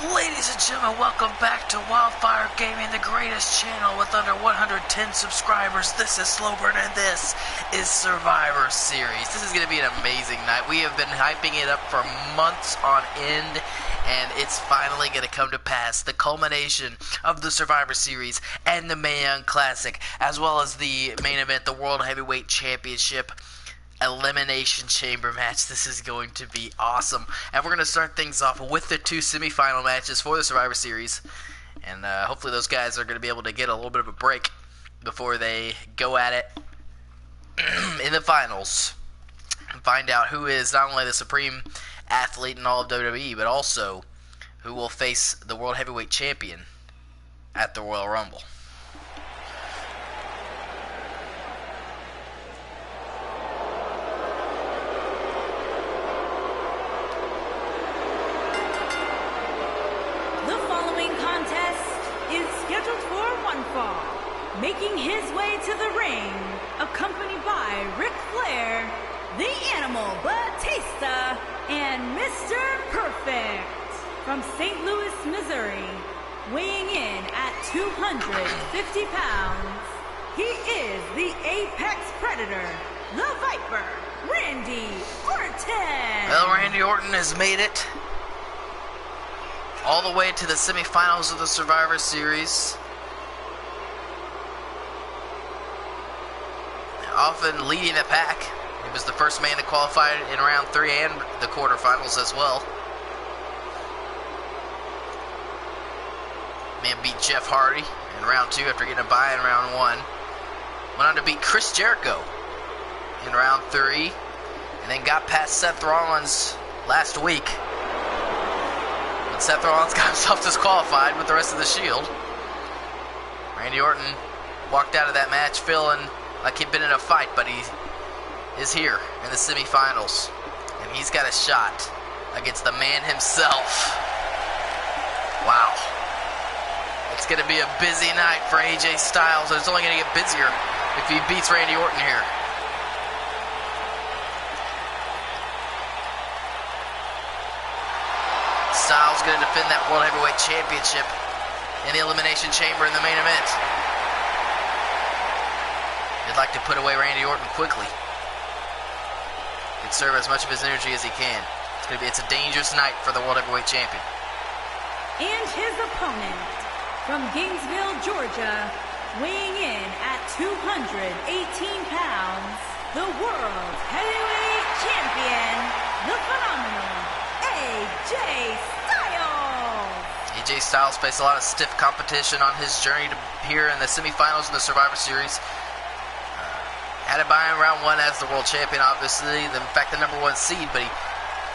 Ladies and gentlemen, welcome back to Wildfire Gaming, the greatest channel with under 110 subscribers. This is SlowBurne and this is Survivor Series. This is going to be an amazing night. We have been hyping it up for months on end, and it's finally going to come to pass. The culmination of the Survivor Series and the Mae Young Classic, as well as the main event, the World Heavyweight Championship Elimination Chamber match. This is going to be awesome, and we're going to start things off with the two semifinal matches for the Survivor Series, and hopefully those guys are going to be able to get a little bit of a break before they go at it in the finals and find out who is not only the supreme athlete in all of WWE, but also who will face the World Heavyweight Champion at the Royal Rumble. Scheduled for one fall, making his way to the ring, accompanied by Ric Flair, the Animal Batista, and Mr. Perfect. From St. Louis, Missouri, weighing in at 250 pounds, he is the Apex Predator, the Viper, Randy Orton. Well, Randy Orton has made it all the way to the semifinals of the Survivor Series. Often leading the pack. He was the first man to qualify in round 3 and the quarterfinals as well. Man beat Jeff Hardy in round 2 after getting a bye in round 1. Went on to beat Chris Jericho in round 3. And then got past Seth Rollins last week. Seth Rollins got himself disqualified with the rest of the Shield. Randy Orton walked out of that match feeling like he'd been in a fight, but he is here in the semifinals, and he's got a shot against the man himself. Wow. It's going to be a busy night for AJ Styles, and it's only going to get busier if he beats Randy Orton here. Styles going to defend that World Heavyweight Championship in the Elimination Chamber in the main event. He'd like to put away Randy Orton quickly. Conserve as much of his energy as he can. It's a dangerous night for the World Heavyweight Champion. And his opponent from Gainesville, Georgia, weighing in at 218 pounds, the World Heavyweight Champion, the phenomenal AJ AJ Styles faced a lot of stiff competition on his journey to here in the semifinals of the Survivor Series. Had a bye in round 1 as the world champion, obviously. In fact, the #1 seed, but he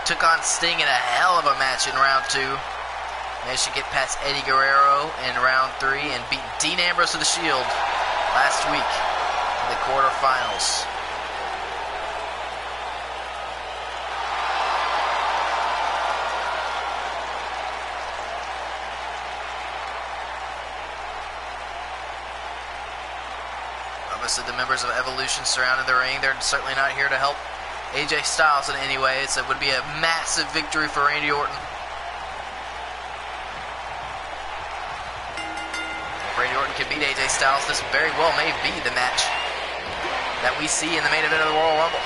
took on Sting in a hell of a match in round 2. Managed to get past Eddie Guerrero in round 3 and beat Dean Ambrose of the Shield last week in the quarterfinals. Obviously, the members of Evolution surrounding the ring. They're certainly not here to help AJ Styles in any way. So it would be a massive victory for Randy Orton. If Randy Orton can beat AJ Styles, this very well may be the match that we see in the main event of the Royal Rumble.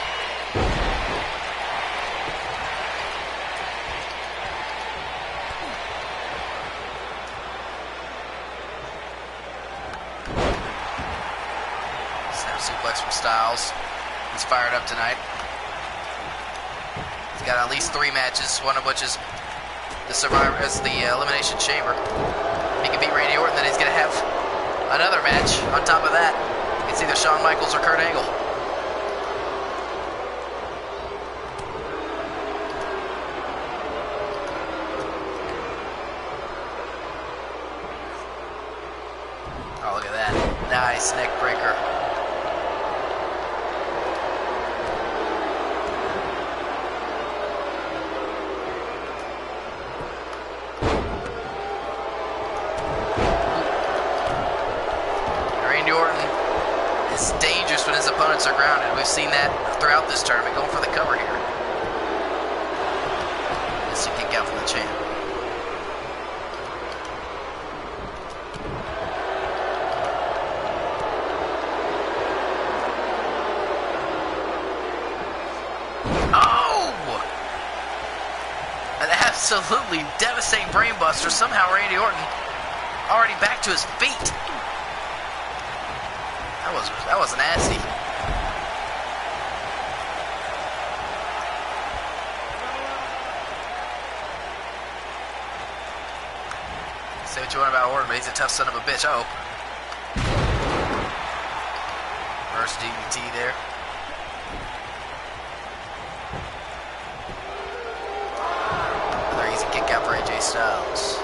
Suplex from Styles. He's fired up tonight. He's got at least 3 matches, one of which is the Elimination Chamber. If he can beat Randy Orton, then he's going to have another match on top of that. It's either Shawn Michaels or Kurt Angle. Oh, look at that. Nice neck breaker. It's dangerous when his opponents are grounded. We've seen that throughout this tournament, going for the cover here. Missed a kick out from the champ. An absolutely devastating brainbuster. Somehow Randy Orton already back to his feet. That was nasty. Say what you want about Orton, but he's a tough son of a bitch. Uh oh. First DDT there. Another easy kick out for AJ Styles.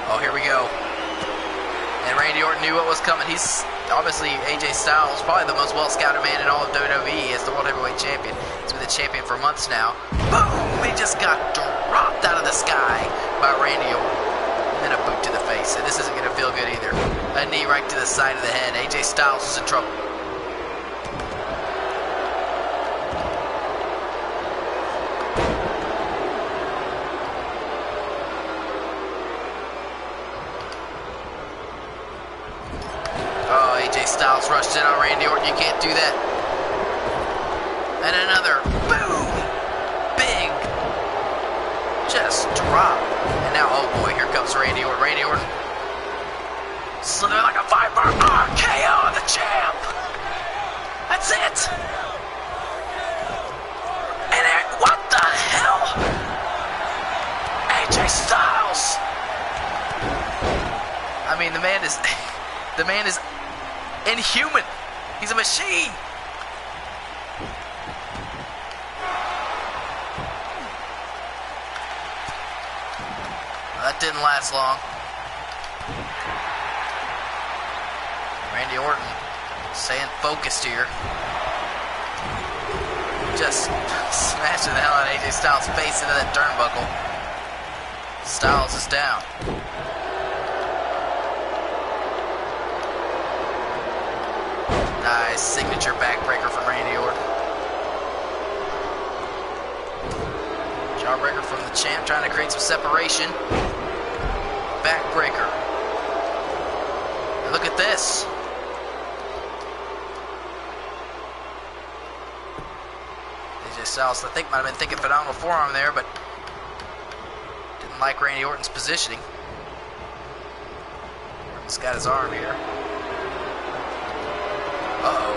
Oh, here we go. And Randy Orton knew what was coming. He's obviously AJ Styles, probably the most well-scouted man in all of WWE as the World Heavyweight Champion. He's been the champion for months now. Boom! He just got dropped out of the sky by Randy Orton. And then a boot to the face. And this isn't going to feel good either. A knee right to the side of the head. AJ Styles is in trouble. Styles rushed in on Randy Orton. You can't do that. And another boom, big, just drop. And now, oh boy, here comes Randy Orton. Randy Orton slithering like a 5-bar RKO on the champ. That's it. And what the hell? AJ Styles. I mean, the man is inhuman. He's a machine. Well, that didn't last long. Randy Orton staying focused here. Just smashing the hell out of AJ Styles' face into that turnbuckle. Styles is down. Nice signature backbreaker from Randy Orton. Jawbreaker from the champ, trying to create some separation. Backbreaker. And look at this. AJ Styles, I think, might have been thinking phenomenal forearm there, but didn't like Randy Orton's positioning. Orton's got his arm here. Uh-oh.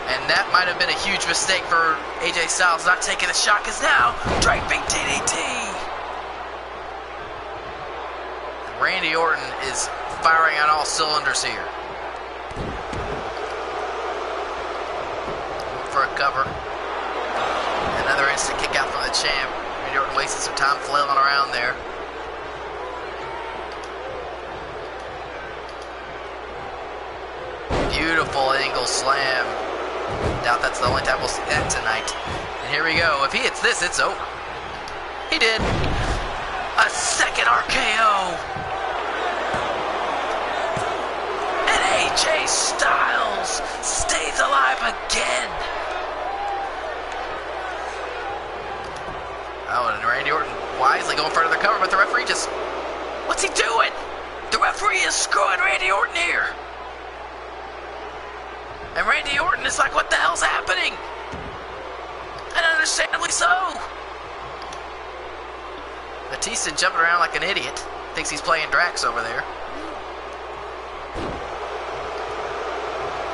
And that might have been a huge mistake for AJ Styles not taking a shot, because now, draping DDT! Randy Orton is firing on all cylinders here. For a cover. Another instant kick out from the champ. Randy Orton wasting some time flailing around there. Beautiful angle slam. Doubt that's the only time we'll see that tonight. And here we go. If he hits this, it's over. He did. A second RKO. And AJ Styles stays alive again. Oh, and Randy Orton wisely going for another cover, but the referee just... What's he doing? The referee is screwing Randy Orton here. And Randy Orton is like, what the hell's happening? And understandably so. Batista jumping around like an idiot. Thinks he's playing Drax over there.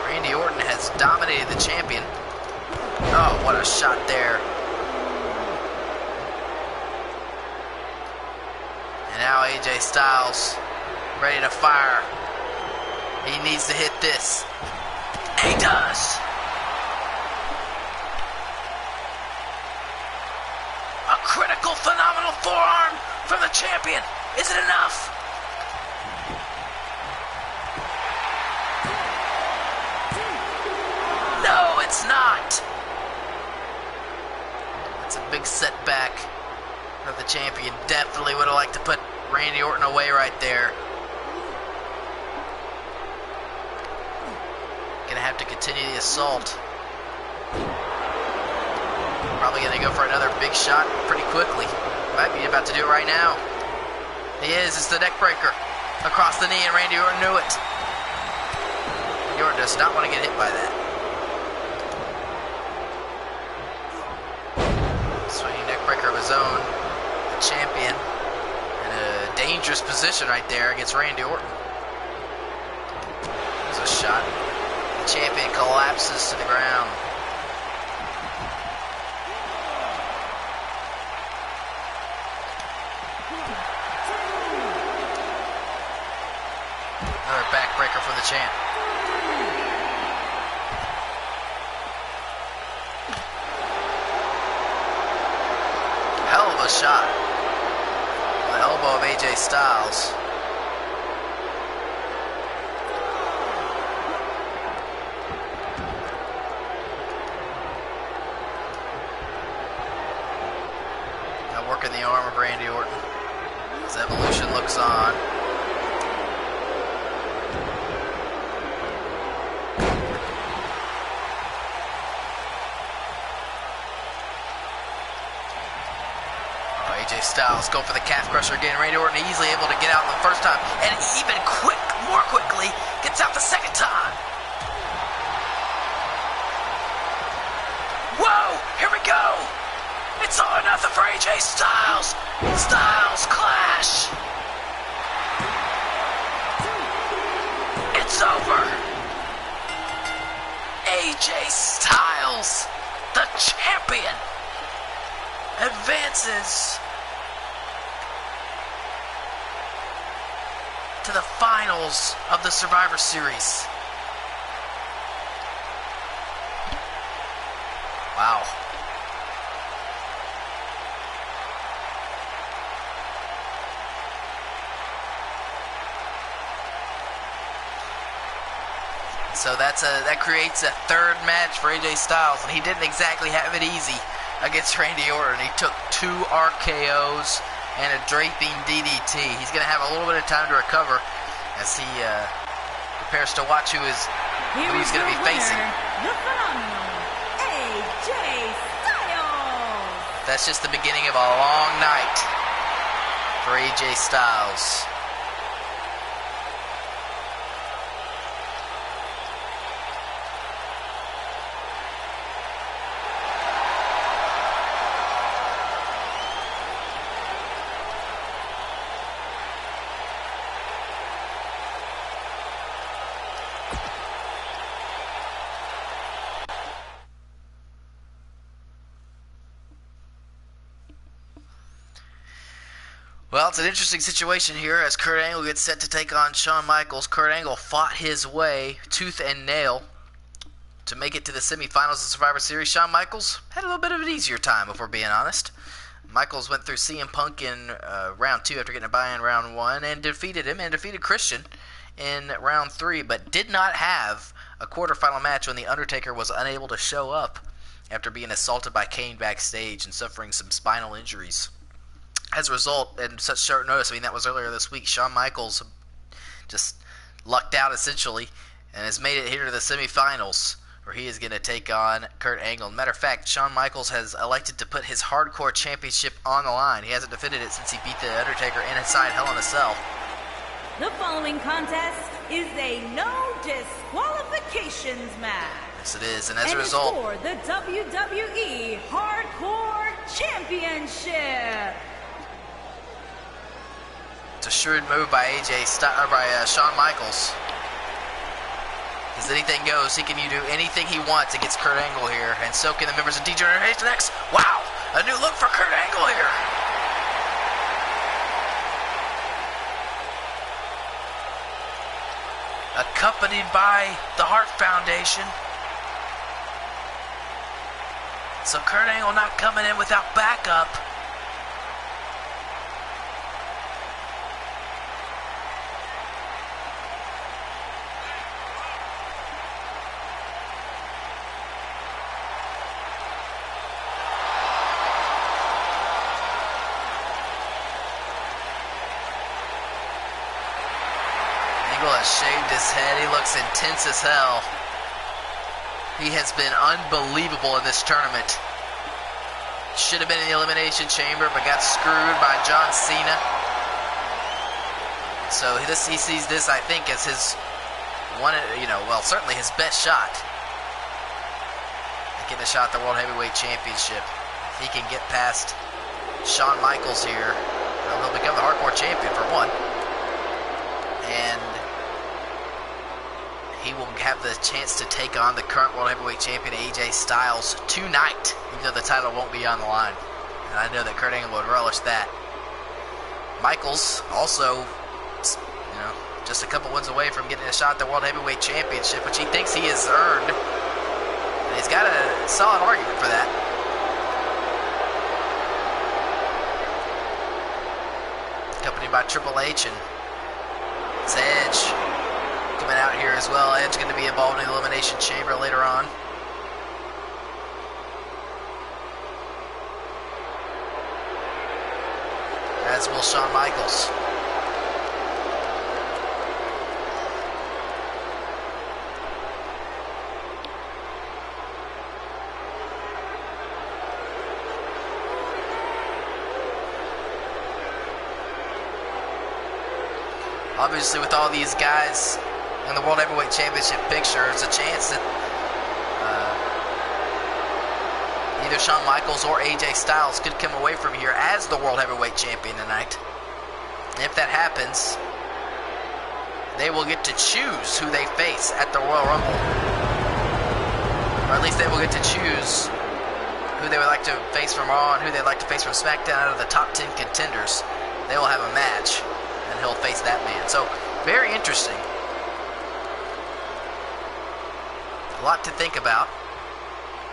Randy Orton has dominated the champion. Oh, what a shot there. And now AJ Styles ready to fire. He needs to hit this. He does! A critical, phenomenal forearm from the champion. Is it enough? No, it's not. That's a big setback for the champion. Definitely would have liked to put Randy Orton away right there. Gonna have to continue the assault. Probably gonna go for another big shot pretty quickly. Might be about to do it right now. He is. It's the neck breaker across the knee, and Randy Orton knew it. Randy Orton does not want to get hit by that. his own. The champion in a dangerous position right there against Randy Orton. There's a shot. The champion collapses to the ground. Another backbreaker from the champ. Hell of a shot. The elbow of AJ Styles. Now working the arm of Randy Orton. As Evolution looks on. AJ Styles go for the calf crusher again. Randy Orton easily able to get out the first time, and even more quickly, gets out the second time. Whoa! Here we go! It's all or nothing for AJ Styles. Styles clash. It's over. AJ Styles, the champion, advances to the finals of the Survivor Series. Wow. So that creates a third match for AJ Styles, and he didn't exactly have it easy against Randy Orton. He took 2 RKOs and a draping DDT. He's going to have a little bit of time to recover as he prepares to watch who he's going to be facing. The phenomenal AJ Styles. That's just the beginning of a long night for AJ Styles. Well, it's an interesting situation here as Kurt Angle gets set to take on Shawn Michaels. Kurt Angle fought his way tooth and nail to make it to the semifinals of Survivor Series. Shawn Michaels had a little bit of an easier time, if we're being honest. Michaels went through CM Punk in round 2 after getting a bye in round 1 and defeated him, and defeated Christian in round 3, but did not have a quarterfinal match when The Undertaker was unable to show up after being assaulted by Kane backstage and suffering some spinal injuries. As a result, in such short notice, I mean, that was earlier this week, Shawn Michaels just lucked out, essentially, and has made it here to the semifinals, where he is going to take on Kurt Angle. Matter of fact, Shawn Michaels has elected to put his Hardcore Championship on the line. He hasn't defended it since he beat The Undertaker inside Hell in a Cell. The following contest is a no disqualifications match. Yes, it is, and as a result, for the WWE Hardcore Championship. It's a shrewd move by Shawn Michaels. Because anything goes, he can do anything he wants against Kurt Angle here, and so can the members of D-Generation X. Wow, a new look for Kurt Angle here. Accompanied by the Hart Foundation. So Kurt Angle not coming in without backup. Shaved his head. He looks intense as hell. He has been unbelievable in this tournament. Should have been in the Elimination Chamber, but got screwed by John Cena. So he sees this, I think, as his one, certainly his best shot at getting a shot at the World Heavyweight Championship. If he can get past Shawn Michaels here. He'll become the hardcore champion for one. And he will have the chance to take on the current World Heavyweight Champion AJ Styles tonight, even though the title won't be on the line. And I know that Kurt Angle would relish that. Michaels also, just a couple wins away from getting a shot at the World Heavyweight Championship, which he thinks he has earned. And he's got a solid argument for that. Accompanied by Triple H, and it's Edge coming out here as well. Edge going to be involved in the Elimination Chamber later on. As will Shawn Michaels. Obviously, with all these guys in the World Heavyweight Championship picture, there's a chance that either Shawn Michaels or AJ Styles could come away from here as the World Heavyweight Champion tonight. And if that happens, they will get to choose who they face at the Royal Rumble. Or at least they will get to choose who they would like to face from Raw and who they'd like to face from SmackDown. Out of the top 10 contenders, they will have a match, and he'll face that man. So, very interesting. A lot to think about.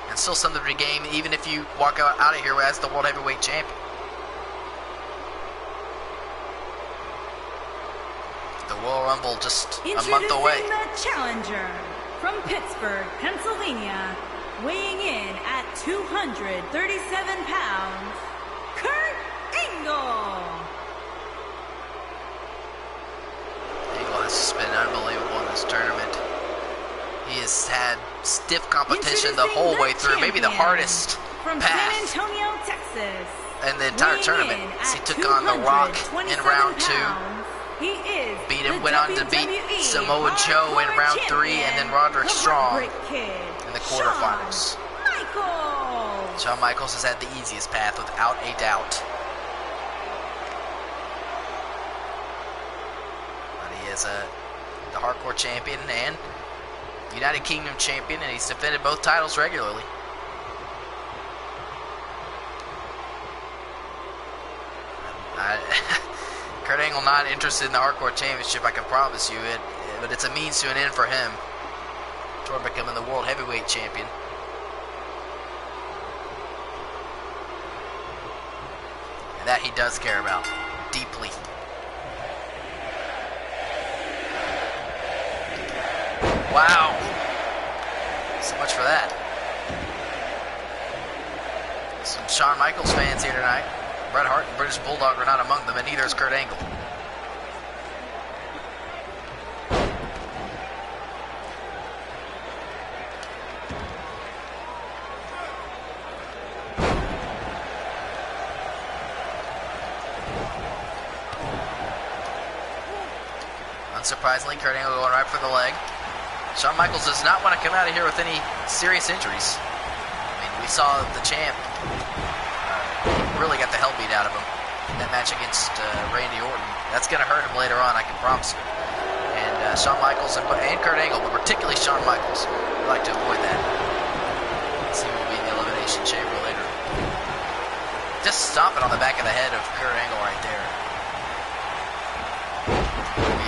And still something to gain, even if you walk out of here as the World Heavyweight Champion. The Royal Rumble just a month away. Introducing the challenger from Pittsburgh, Pennsylvania, weighing in at 237 pounds, Kurt Angle. Angle has been unbelievable in this tournament. He has had stiff competition the whole way through, maybe the hardest from path San Antonio, Texas, in the entire tournament. He took on The Rock in round 2. He is beat him, went on to beat Samoa Joe in round 3, and then Roderick Strong in the quarterfinals. Shawn Michaels has had the easiest path without a doubt. But he is the hardcore champion and United Kingdom champion, and he's defended both titles regularly. Kurt Angle not interested in the hardcore championship, I can promise you it, but it's a means to an end for him toward becoming the World Heavyweight Champion. And that he does care about deeply. Wow. So much for that. Some Shawn Michaels fans here tonight. Bret Hart and British Bulldog are not among them, and neither is Kurt Angle. Unsurprisingly, Kurt Angle going right for the leg. Shawn Michaels does not want to come out of here with any serious injuries. I mean, we saw the champ really got the hell beat out of him in that match against Randy Orton. That's going to hurt him later on, I can promise you. And Shawn Michaels and Kurt Angle, but particularly Shawn Michaels, would like to avoid that. Let's see who will be in the Elimination Chamber later. Just stomping on the back of the head of Kurt Angle right there.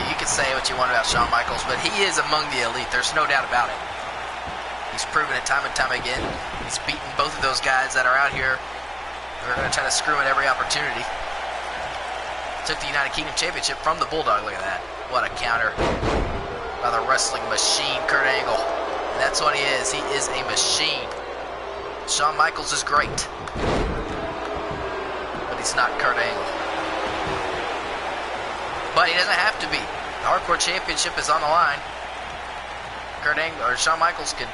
You can say what you want about Shawn Michaels, but he is among the elite. There's no doubt about it. He's proven it time and time again. He's beaten both of those guys that are out here. They're going to try to screw him at every opportunity. Took the United Kingdom Championship from the Bulldog. Look at that. What a counter by the wrestling machine, Kurt Angle. And that's what he is. He is a machine. Shawn Michaels is great, but he's not Kurt Angle. But he doesn't have to be. The Hardcore Championship is on the line. Kurt Angle or Shawn Michaels can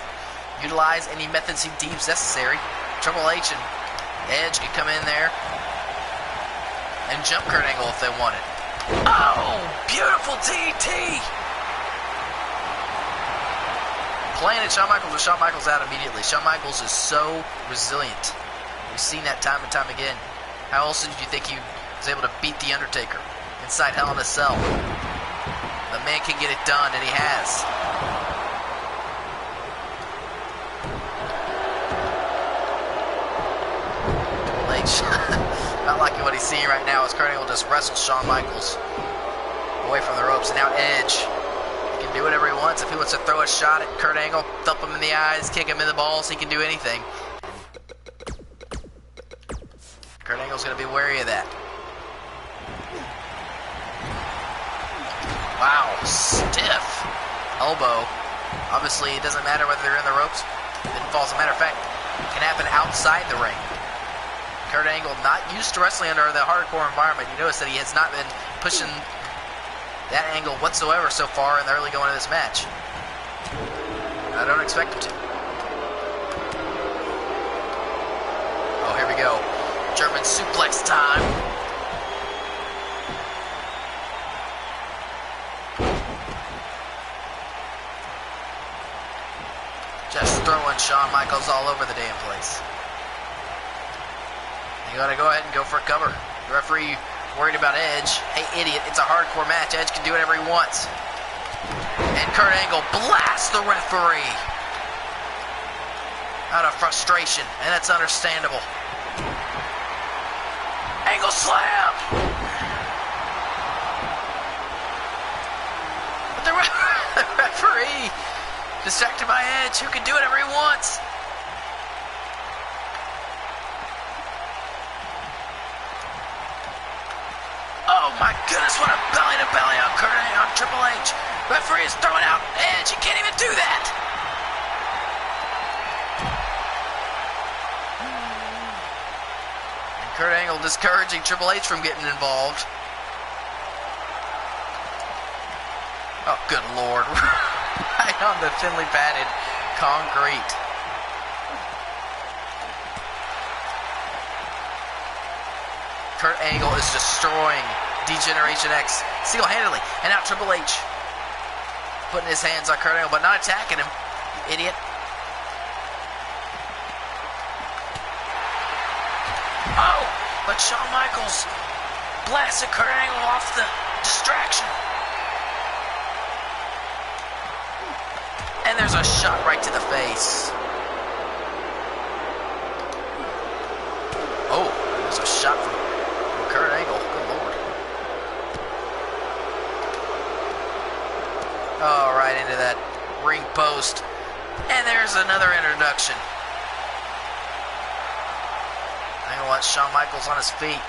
utilize any methods he deems necessary. Triple H and Edge could come in there and jump Kurt Angle if they wanted. Oh, beautiful DT! Planted Shawn Michaels, with Shawn Michaels out immediately. Shawn Michaels is so resilient. We've seen that time and time again. How else did you think he was able to beat The Undertaker inside Hell in a Cell? The man can get it done, and he has. Not liking what he's seeing right now as Kurt Angle just wrestles Shawn Michaels away from the ropes. And now Edge, he can do whatever he wants. If he wants to throw a shot at Kurt Angle, thump him in the eyes, kick him in the balls, he can do anything. Kurt Angle's going to be wary of that. Wow, stiff elbow. Obviously, it doesn't matter whether they're in the ropes. Pinfall, as a matter of fact, can happen outside the ring. Kurt Angle, not used to wrestling under the hardcore environment. You notice that he has not been pushing that angle whatsoever so far in the early going of this match. I don't expect him to. Oh, here we go. German suplex time. Just throwing Shawn Michaels all over the damn place. You gotta go ahead and go for a cover. The referee worried about Edge. Hey, idiot, it's a hardcore match. Edge can do whatever he wants. And Kurt Angle blasts the referee out of frustration, and that's understandable. Angle slam! But the referee, distracted by Edge, who can do whatever he wants. Oh my goodness, what a belly-to-belly on Kurt Angle, on Triple H. Referee is throwing out Edge, he can't even do that. And Kurt Angle discouraging Triple H from getting involved. Oh, good Lord. Right on the thinly padded concrete. Kurt Angle is destroying D-Generation X single-handedly. And now Triple H putting his hands on Kurt Angle, but not attacking him. You idiot. Oh, but Shawn Michaels blasted Kurt Angle off the distraction. And there's a shot right to the face. Oh, there's a shot from Kurt Angle, good Lord. Oh, right into that ring post. And there's another introduction. Angle wants Shawn Michaels on his feet.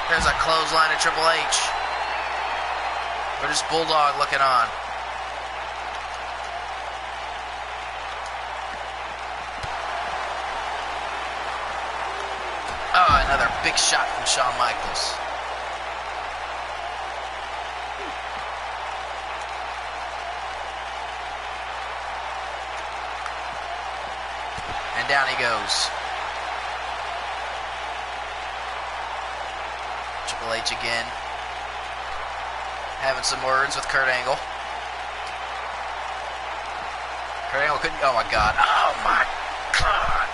There's a clothesline of Triple H. British Bulldog looking on. Oh, another big shot from Shawn Michaels. And down he goes. Triple H again. Having some words with Kurt Angle. Kurt Angle couldn't, oh my God. Oh my God.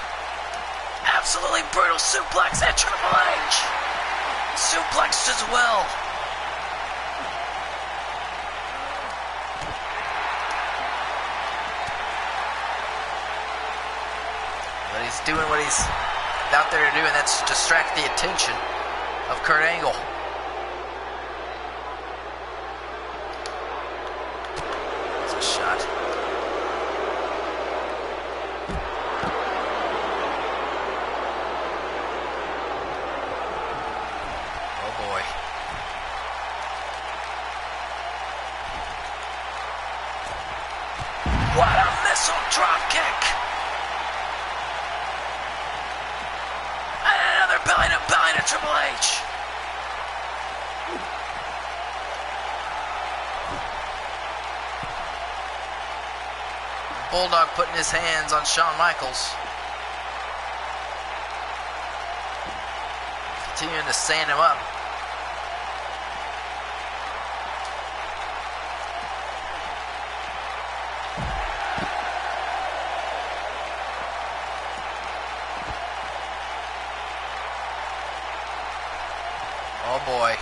Absolutely brutal suplex at Triple H. Suplexed as well. But he's doing what he's out there to do, and that's to distract the attention of Kurt Angle. That's a shot. What a missile drop kick! And another belly to Triple H. Bulldog putting his hands on Shawn Michaels. Continuing to stand him up. boy.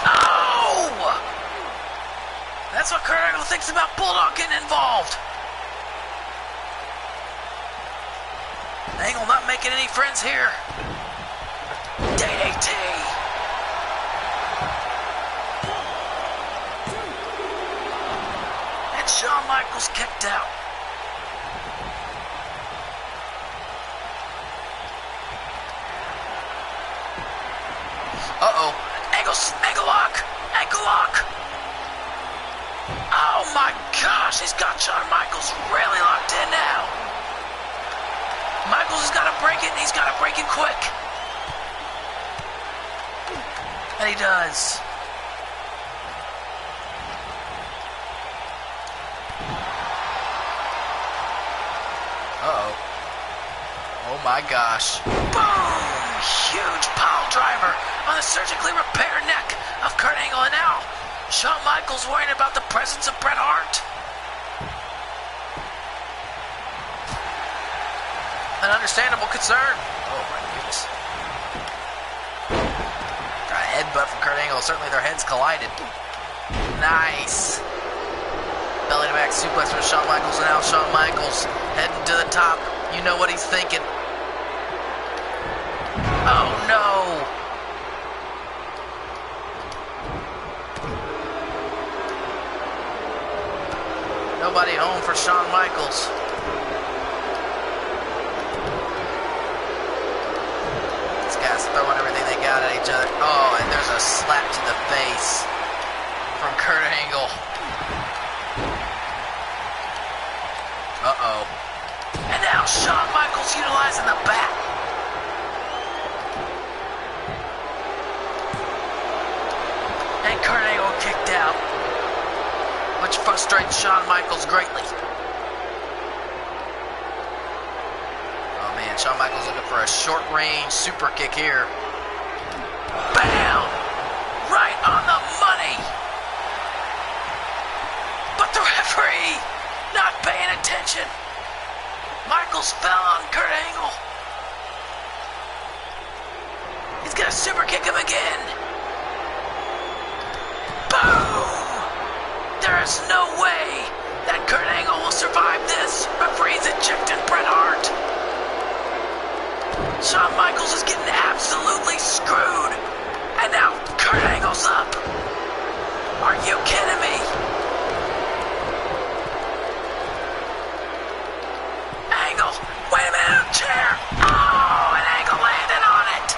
Oh! That's what Kurt Angle thinks about Bulldog getting involved. Angle not making any friends here. DDT. And Shawn Michaels kicked out. Uh-oh. Angle lock. Ankle lock. Oh my gosh, he's got Shawn Michaels really locked in now. Michaels has got to break it, and he's got to break it quick. And he does. Uh-oh. Oh my gosh. Boom! Huge pile driver on the surgically repaired neck of Kurt Angle, and now Shawn Michaels worrying about the presence of Bret Hart. An understandable concern. Oh my goodness. Got a headbutt from Kurt Angle. Certainly their heads collided. Nice. Belly to back suplex from Shawn Michaels, and now Shawn Michaels heading to the top. You know what he's thinking. Oh no. Nobody home for Shawn Michaels. These guys throwing everything they got at each other. Oh, and there's a slap to the face from Kurt Angle. Uh-oh. And now Shawn Michaels utilizing the bat. And Kurt Angle kicked out, which frustrates Shawn Michaels greatly. Oh man, Shawn Michaels looking for a short-range super kick here. Bam! Right on the money! But the referee not paying attention. Michaels fell on Kurt Angle. He's gonna super kick him again. Boom! There is no way that Kurt Angle will survive this. Referee's ejecting Bret Hart. Shawn Michaels is getting absolutely screwed. And now Kurt Angle's up. Are you kidding me? Angle, wait a minute, chair. Oh, and Angle landed on it.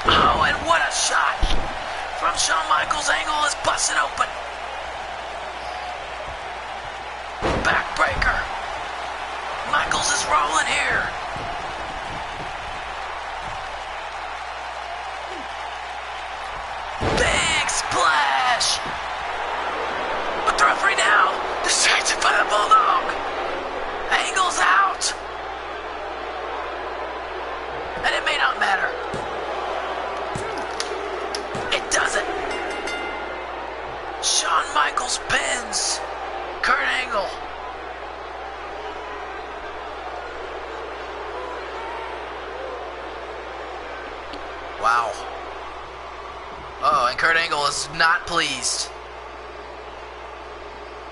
Oh, and what a shot from Shawn Michaels. Angle is busted open. Backbreaker. Michaels is rolling here. Big splash. But the referee now distracted by the Bulldog. Angle's out. And it may not matter. It doesn't. Shawn Michaels pins Kurt Angle. Wow. Uh-oh, and Kurt Angle is not pleased.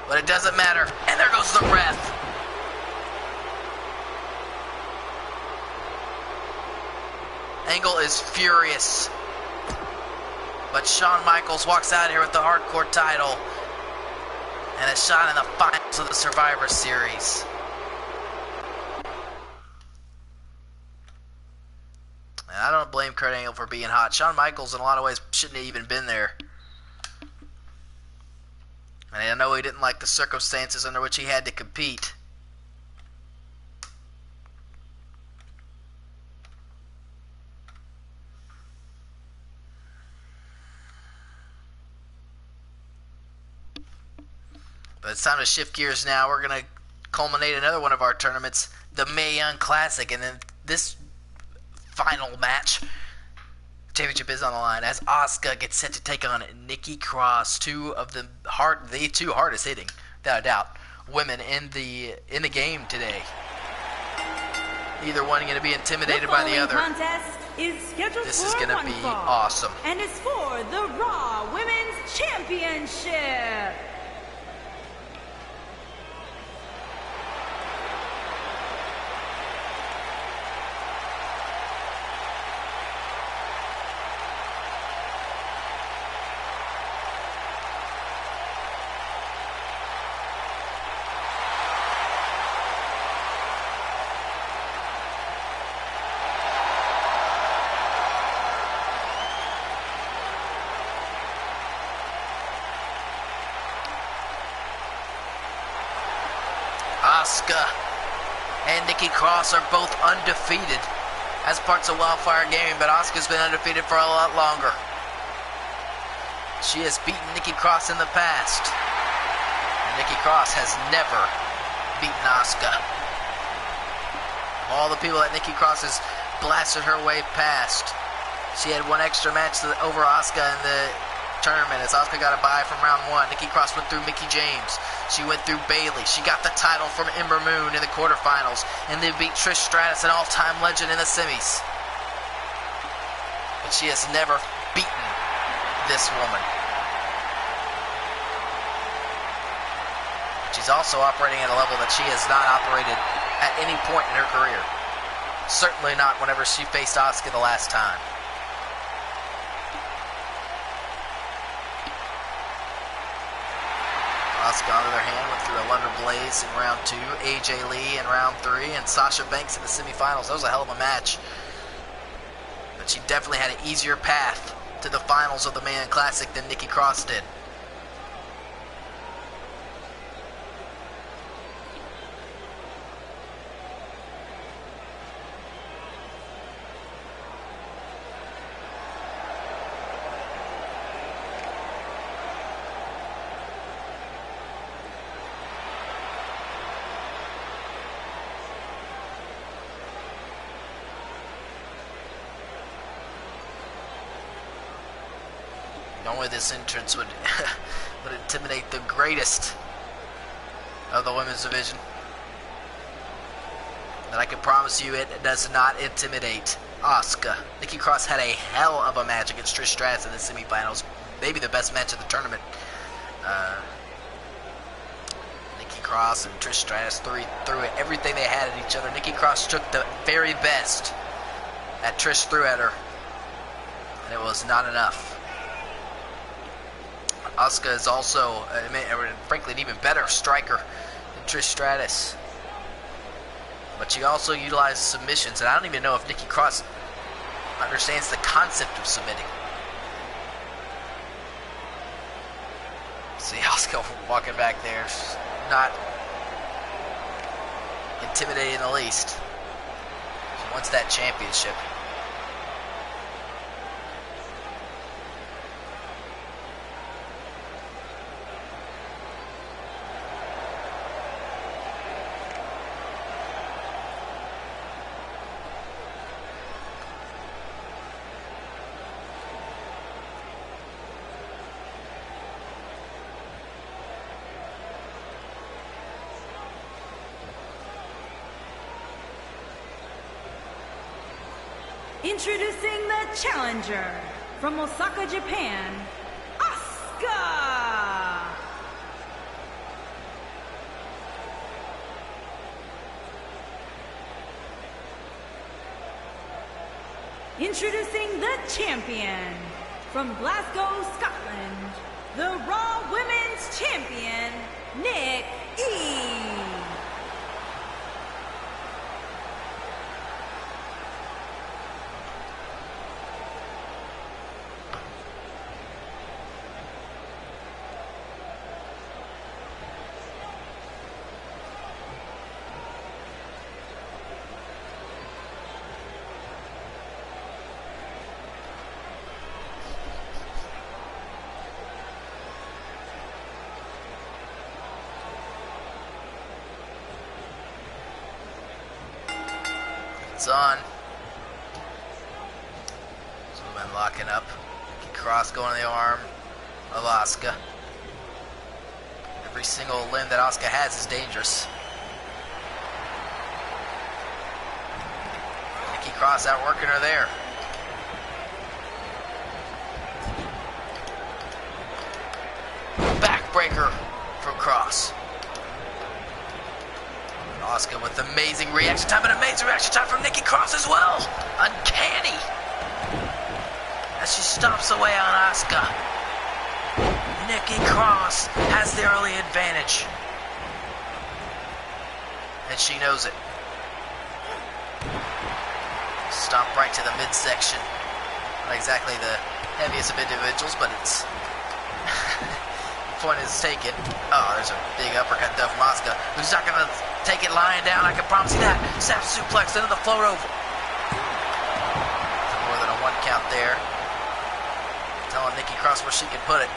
But it doesn't matter. And there goes the ref. Angle is furious. But Shawn Michaels walks out here with the hardcore title and a shot in the finals of the Survivor Series. And I don't blame Kurt Angle for being hot. Shawn Michaels in a lot of ways shouldn't have even been there. And I know he didn't like the circumstances under which he had to compete. But it's time to shift gears now. We're going to culminate another one of our tournaments, the Mae Young Classic. And then this final match, Championship is on the line as Asuka gets set to take on Nikki Cross, two of the two hardest hitting, without a doubt, women in the game today. Neither one going to be intimidated by the other. Contest is scheduled This for is going to one be fall, awesome. and is for the Raw Women's Championship. Asuka and Nikki Cross are both undefeated as parts of Wildfire Gaming, but Asuka's been undefeated for a lot longer. She has beaten Nikki Cross in the past, and Nikki Cross has never beaten Asuka. Of all the people that Nikki Cross has blasted her way past, she had one extra match over Asuka in the tournament as Asuka got a bye from round 1. Nikki Cross went through Mickie James. She went through Bayley. She got the title from Ember Moon in the quarterfinals, and then beat Trish Stratus, an all-time legend, in the semis. But she has never beaten this woman. She's also operating at a level that she has not operated at any point in her career. Certainly not whenever she faced Asuka the last time. Asuka, on the other hand, went through a London Blaze in round 2, AJ Lee in round 3, and Sasha Banks in the semifinals. That was a hell of a match. But she definitely had an easier path to the finals of the Man Classic than Nikki Cross did. Only this entrance would intimidate the greatest of the women's division. And I can promise you it does not intimidate Asuka. Nikki Cross had a hell of a match against Trish Stratus in the semifinals. Maybe the best match of the tournament. Nikki Cross and Trish Stratus threw everything they had at each other. Nikki Cross took the very best that Trish threw at her, and it was not enough. Asuka is also, frankly, an even better striker than Trish Stratus. But she also utilizes submissions, and I don't even know if Nikki Cross understands the concept of submitting. See Asuka walking back there. She's not intimidating in the least. She wants that championship. Introducing the challenger from Osaka, Japan, Asuka! Introducing the champion from Glasgow, Scotland, the Raw Women's Champion, Nikki. It's on. So women locking up. Nikki Cross going to the arm of Asuka. Every single limb that Asuka has is dangerous. Nikki Cross outworking her there. Backbreaker from Cross. Asuka with amazing reaction time, and amazing reaction time from Nikki Cross as well. Uncanny. As she stomps away on Asuka. Nikki Cross has the early advantage. And she knows it. Stomp right to the midsection. Not exactly the heaviest of individuals, but it's... point is taken. Oh, there's a big uppercut though from Asuka, who's not going to take it lying down. I can promise you that. Snap suplex into the float over. More than a 1 count there. Telling Nikki Cross where she can put it.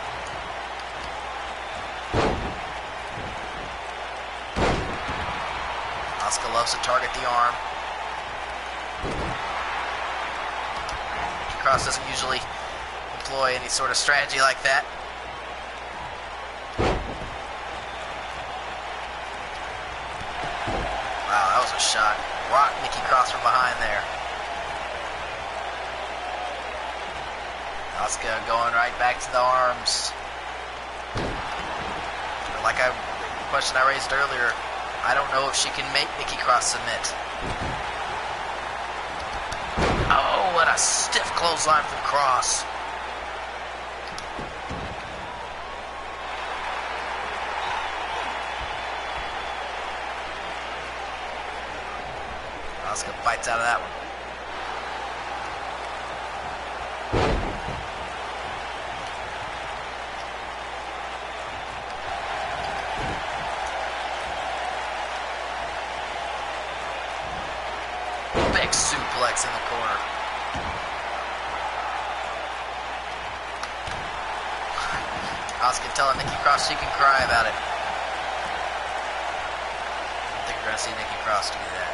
Asuka loves to target the arm. Nikki Cross doesn't usually employ any sort of strategy like that. Wow, that was a shot. Rock Nikki Cross from behind there. Asuka going right back to the arms. Like the question I raised earlier, I don't know if she can make Nikki Cross submit. Oh, what a stiff clothesline from Cross. Asuka bites out of that one. Big suplex in the corner. Asuka telling Nikki Cross she can cry about it. I don't think we're going to see Nikki Cross do that.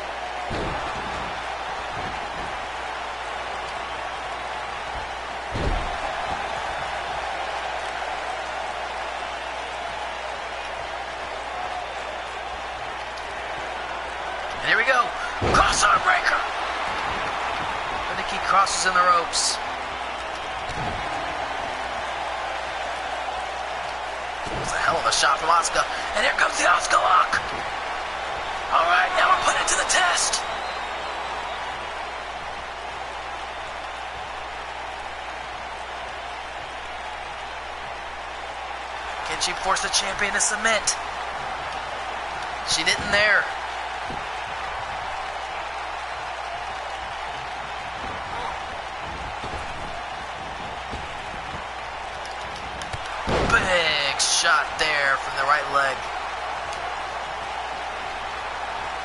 And here we go. Cross arm breaker. But Nikki Cross is in the ropes. It was a hell of a shot from Asuka. And here comes the Asuka lock. All right, now we're putting it to the test. Can she force the champion to submit? She didn't there. Big shot there from the right leg.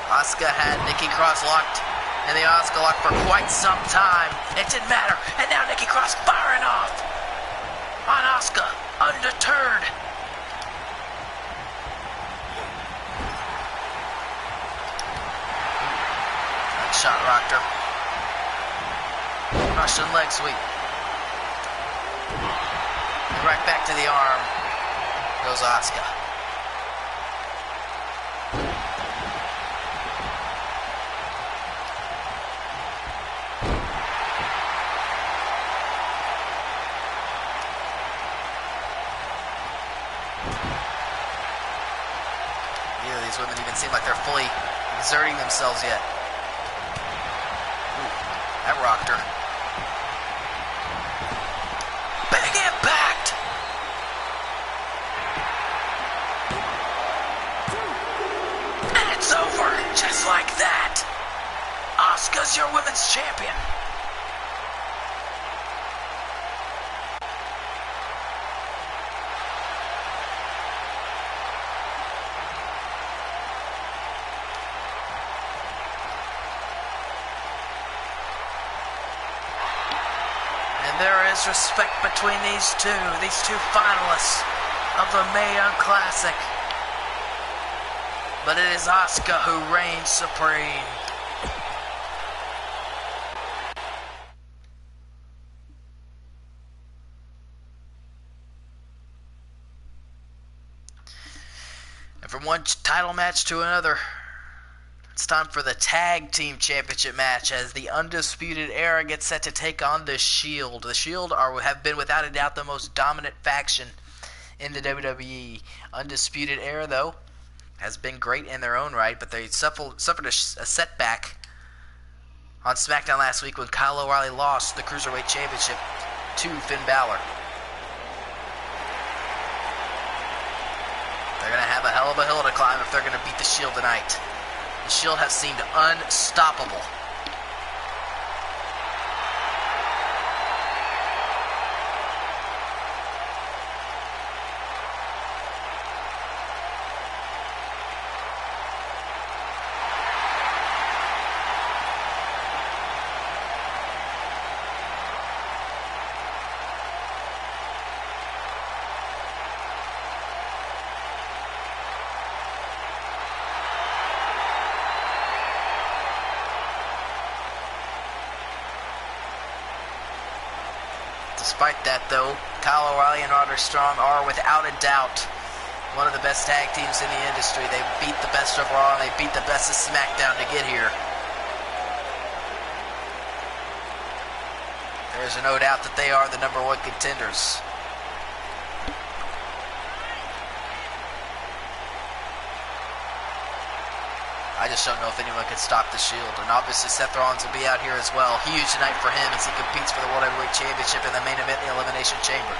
Asuka had Nikki Cross locked in the Asuka lock for quite some time. It didn't matter. And now Nikki Cross firing off on Asuka, undeterred. That shot rocked her. Russian leg sweep. Right back to the arm goes Asuka. Neither of these women even seem like they're fully exerting themselves yet. Ooh, that rocked her. Big impact! And it's over, just like that. Asuka's your women's champion. There is respect between these two finalists of the Mae Young Classic. But it is Asuka who reigns supreme. And from one title match to another, it's time for the Tag Team Championship match as the Undisputed Era gets set to take on the Shield. The Shield have been without a doubt the most dominant faction in the WWE. Undisputed Era, though, has been great in their own right, but they suffered a setback on SmackDown last week when Kyle O'Reilly lost the Cruiserweight Championship to Finn Balor. They're going to have a hell of a hill to climb if they're going to beat the Shield tonight. The Shield has seemed unstoppable. Despite that, though, Kyle O'Reilly and Roderick Strong are, without a doubt, one of the best tag teams in the industry. They beat the best of Raw, and they beat the best of SmackDown to get here. There is no doubt that they are the #1 contenders. I just don't know if anyone could stop the Shield. And obviously Seth Rollins will be out here as well. Huge night for him as he competes for the World Heavyweight Championship in the main event in the Elimination Chamber.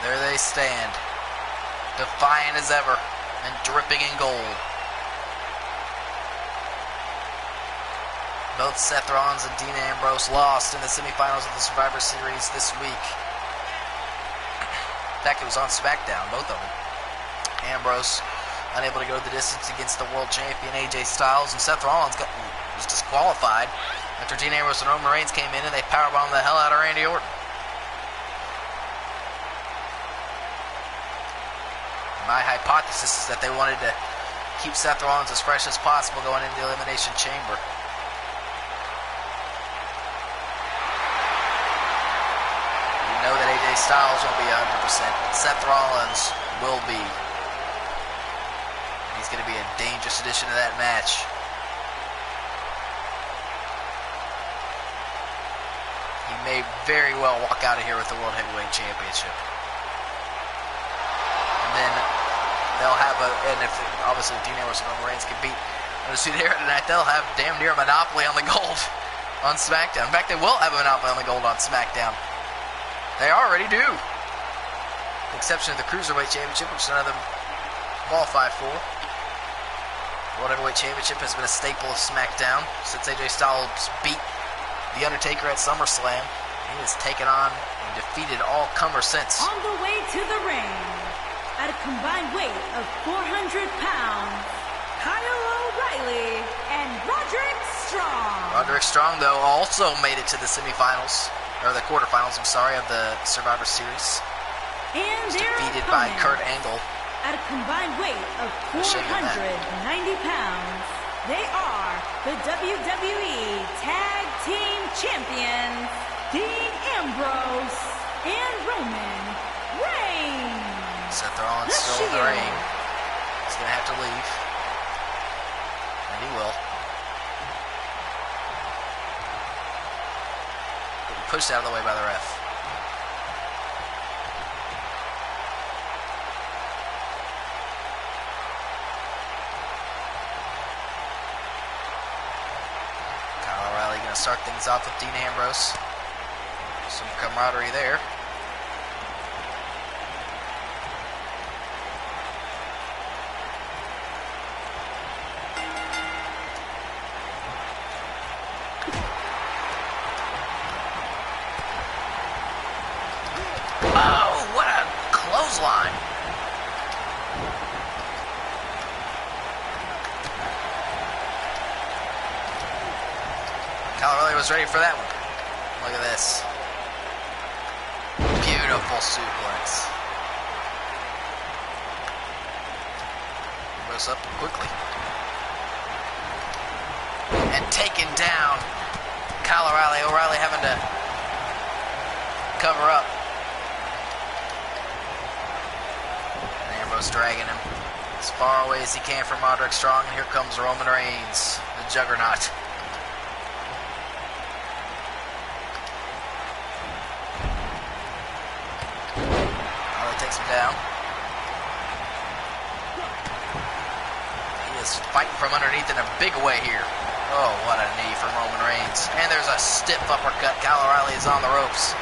There they stand, defiant as ever and dripping in gold. Both Seth Rollins and Dean Ambrose lost in the semifinals of the Survivor Series this week. In fact, it was on SmackDown, both of them. Ambrose unable to go the distance against the world champion AJ Styles, and Seth Rollins was disqualified after Dean Ambrose and Roman Reigns came in and they powerbombed the hell out of Randy Orton. My hypothesis is that they wanted to keep Seth Rollins as fresh as possible going into the Elimination Chamber. We know that AJ Styles won't be 100%. Seth Rollins will be. He's going to be a dangerous addition to that match. He may very well walk out of here with the World Heavyweight Championship. And then they'll have and if obviously Dean Ambrose and Roman Reigns can beat Undisputed Era tonight, they'll have damn near a monopoly on the gold on SmackDown. In fact, they will have a monopoly on the gold on SmackDown. They already do. With the exception of the Cruiserweight Championship, which none of them qualify for. The World Heavyweight Championship has been a staple of SmackDown since AJ Styles beat The Undertaker at SummerSlam. He has taken on and defeated all comers since. On the way to the ring, at a combined weight of 400 pounds, Kyle O'Reilly and Roderick Strong. Roderick Strong, though, also made it to the semifinals, or the quarterfinals, I'm sorry, of the Survivor Series. And was their defeated by opponent, Kurt Angle. At a combined weight of 490 pounds, they are the WWE Tag Team Champions, Dean Ambrose and Roman Reigns. Seth Rollins still in the ring. He's going to have to leave. And he will. But he pushed out of the way by the ref. Kyle O'Reilly Gonna start things off with Dean Ambrose. Some camaraderie there. Oh, what a clothesline. Kyle O'Reilly was ready for that one. Look at this. Beautiful suplex. Goes up quickly. And taken down. Kyle O'Reilly. O'Reilly having to cover up. And Ambrose dragging him as far away as he can from Roderick Strong. And here comes Roman Reigns, the Juggernaut. Takes him down. He is fighting from underneath in a big way here. Oh, what a knee from Roman Reigns. And there's a stiff uppercut. Kyle O'Reilly is on the ropes.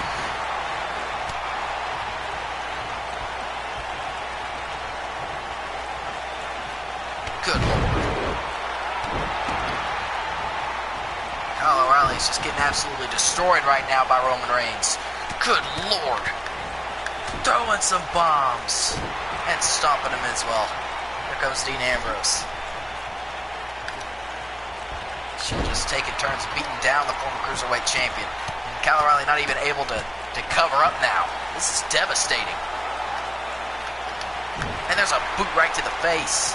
Good Lord. Kyle O'Reilly is just getting absolutely destroyed right now by Roman Reigns. Good Lord. Throwing some bombs and stomping him as well. Here comes Dean Ambrose. She'll just taking turns beating down the former Cruiserweight champion. And Kyle O'Reilly not even able to cover up now. This is devastating. And there's a boot right to the face.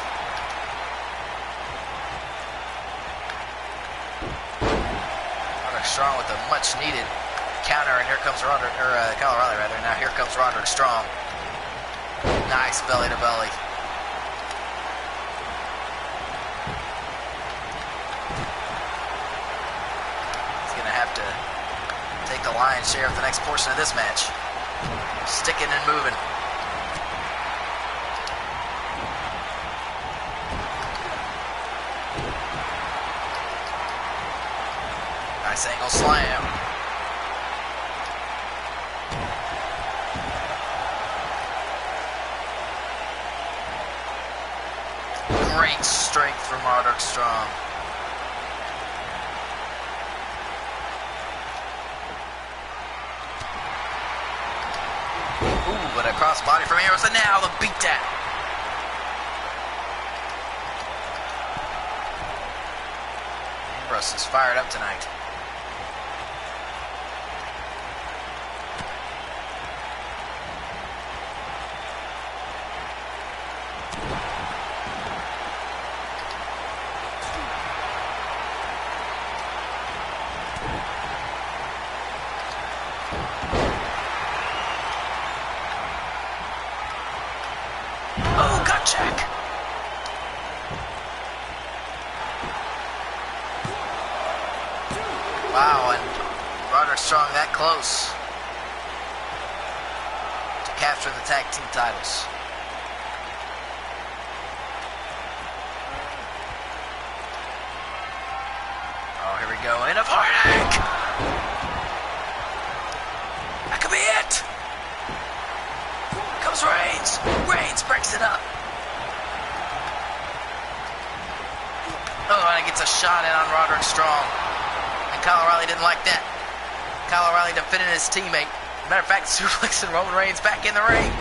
Roderick Strong with a much needed counter, and here comes Kyle O'Reilly rather. Now here comes Roderick Strong. Nice belly to belly. He's gonna have to take the lion's share of the next portion of this match. Sticking and moving. Nice angle slam. Great strength from Roderick Strong. Ooh, but a crossbody from Ambrose, and now the beatdown. Ambrose is fired up tonight. Oh, gut check. Wow, and Roderick Strong that close to capture the tag team titles. Oh, here we go. End of heartache. That could be it. Here comes Reigns. Reigns breaks it up. Oh, and he gets a shot in on Roderick Strong. And Kyle O'Reilly didn't like that. Kyle O'Reilly defending his teammate. Matter of fact, suplexing Roman Reigns back in the ring.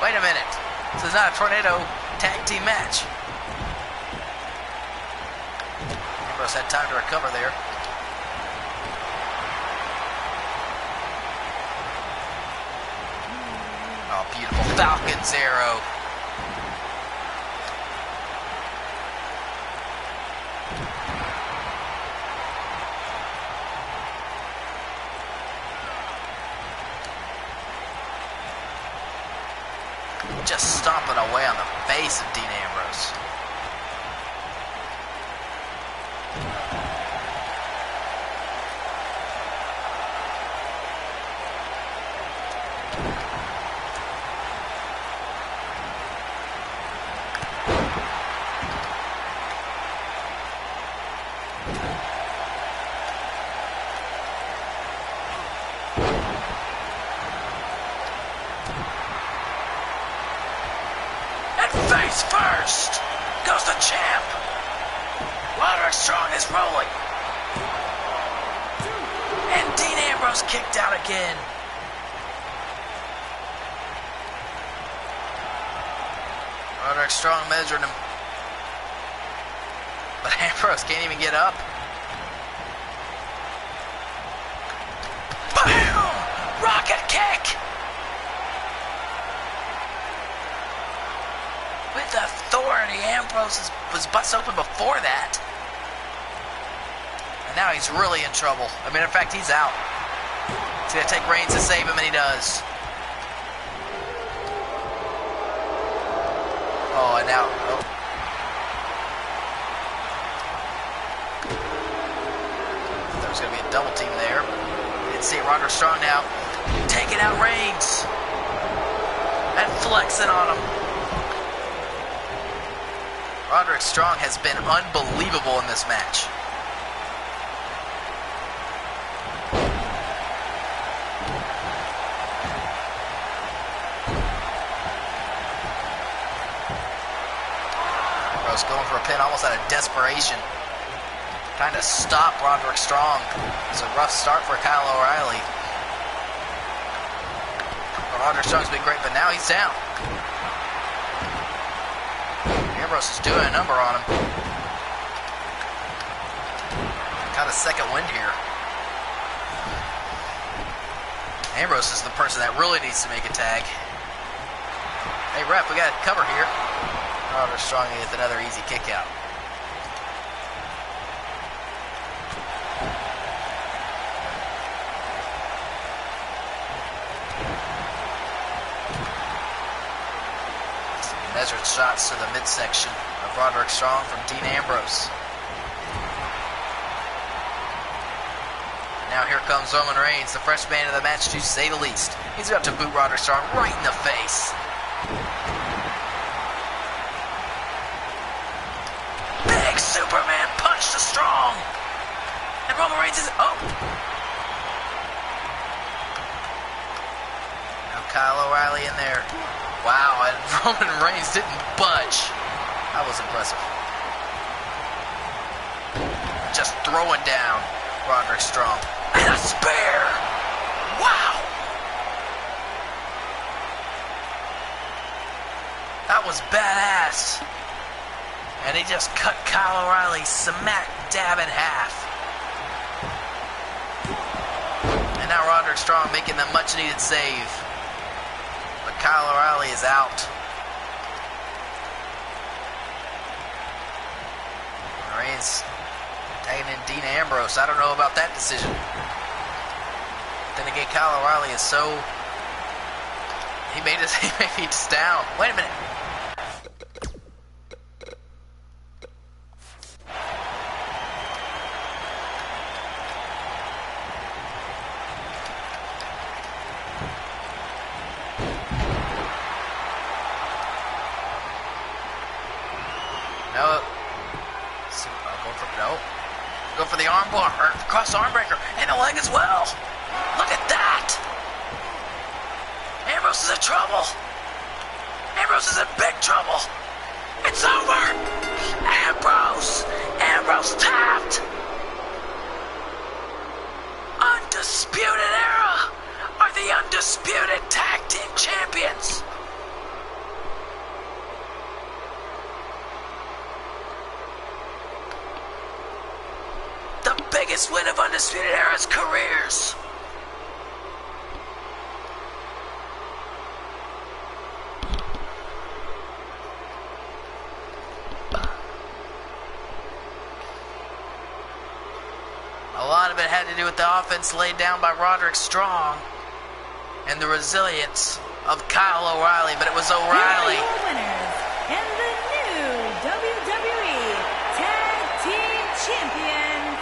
Wait a minute. This is not a tornado tag team match. Ambrose had time to recover there. Oh, beautiful Falcon's arrow. Just stomping away on the face of Dean Ambrose. Face first! Goes the champ! Roderick Strong is rolling! And Dean Ambrose kicked out again. Roderick Strong measured him. But Ambrose can't even get up. Boom! Rocket kick! With authority, Ambrose was bust open before that. And now he's really in trouble. I mean, in fact, he's out. It's going to take Reigns to save him, and he does. Oh, and now... Oh. There was going to be a double team there. Didn't see it. Roderick Strong now taking out Reigns. And flexing on him. Roderick Strong has been unbelievable in this match. Going for a pin almost out of desperation. Trying to stop Roderick Strong. It's a rough start for Kyle O'Reilly. Roderick Strong's been great, but now he's down. Ambrose is doing a number on him. Got a second wind here. Ambrose is the person that really needs to make a tag. Hey ref, we got a cover here. Roderick Strong with another easy kick out. Some measured shots to the midsection of Roderick Strong from Dean Ambrose. Now here comes Roman Reigns, the fresh man of the match to say the least. He's about to boot Roderick Strong right in the face. Superman punch to Strong. And Roman Reigns is... Oh! Now Kyle O'Reilly in there. Wow, and Roman Reigns didn't budge. That was impressive. Just throwing down Roderick Strong. And a spear! Wow! That was badass. And he just cut Kyle O'Reilly smack dab in half. And now Roderick Strong making the much needed save. But Kyle O'Reilly is out. Reigns tagging in Dean Ambrose. I don't know about that decision. Then again, Kyle O'Reilly is so... He made us down. Wait a minute. Go for the armbar, or cross armbreaker, and a leg as well. Look at that. Ambrose is in trouble. Ambrose is in big trouble. It's over. Ambrose tapped. Undisputed Era are the undisputed tag team champions. Biggest win of Undisputed Era's careers. A lot of it had to do with the offense laid down by Roderick Strong and the resilience of Kyle O'Reilly, but it was O'Reilly. Here are your winners and the new WWE Tag Team Champions,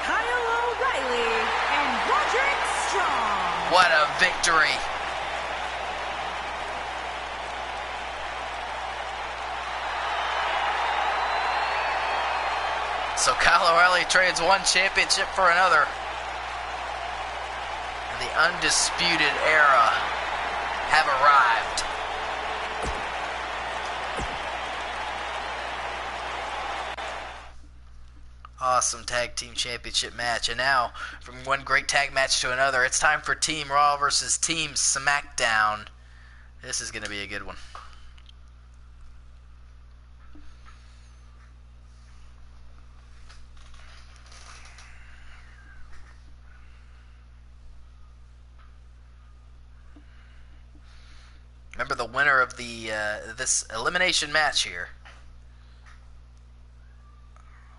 Kyle O'Reilly and Roderick Strong. What a victory. So Kyle O'Reilly trades one championship for another. And the Undisputed Era have arrived. awesome tag team championship match. And now, from one great tag match to another, it's time for Team Raw versus Team SmackDown. This is going to be a good one. Remember, the winner of the this elimination match here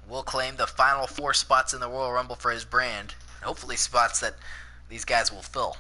will claim the final 4 spots in the Royal Rumble for his brand. Hopefully spots that these guys will fill.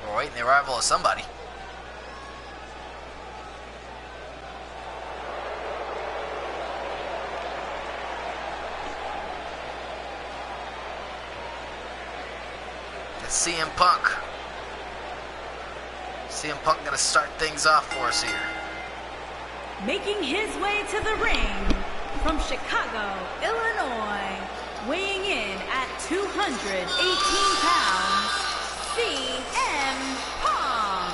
We're waiting the arrival of somebody. It's CM Punk. CM Punk gonna start things off for us here. Making his way to the ring from Chicago, Illinois, weighing in at 218 pounds, CM Punk.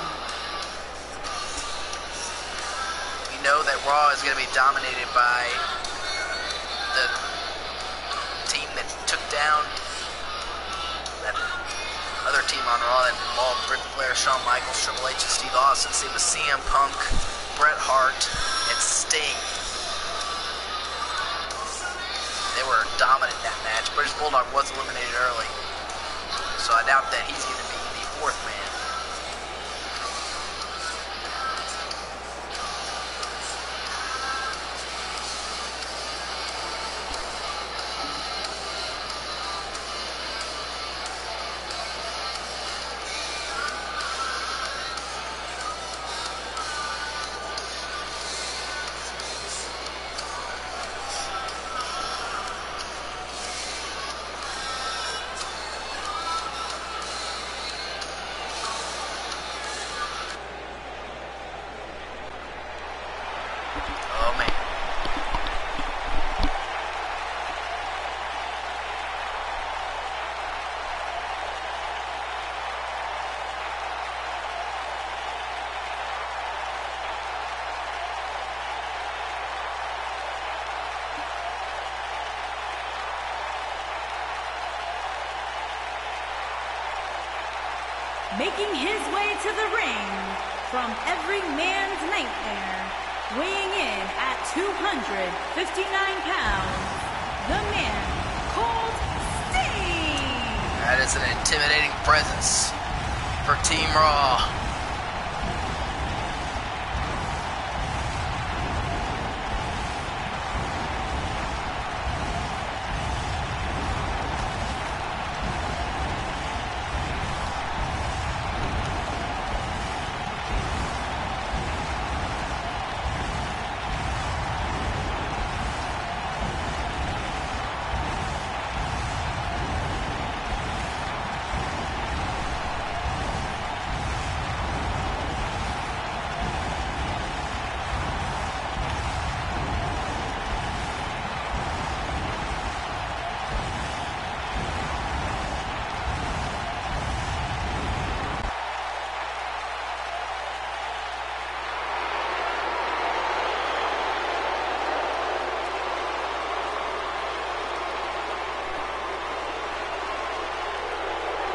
We know that Raw is going to be dominated by the team that took down that other team on Raw that involved Ric Flair, Shawn Michaels, Triple H, and Steve Austin. It was CM Punk, Bret Hart, and Sting. They were dominant in that match. British Bulldog was eliminated early, so I doubt that he's going to be the 4th man. Oh, man. Making his way to the ring from every man's nightmare, weighing in at 259 pounds, the man called Sting. That is an intimidating presence for Team Raw.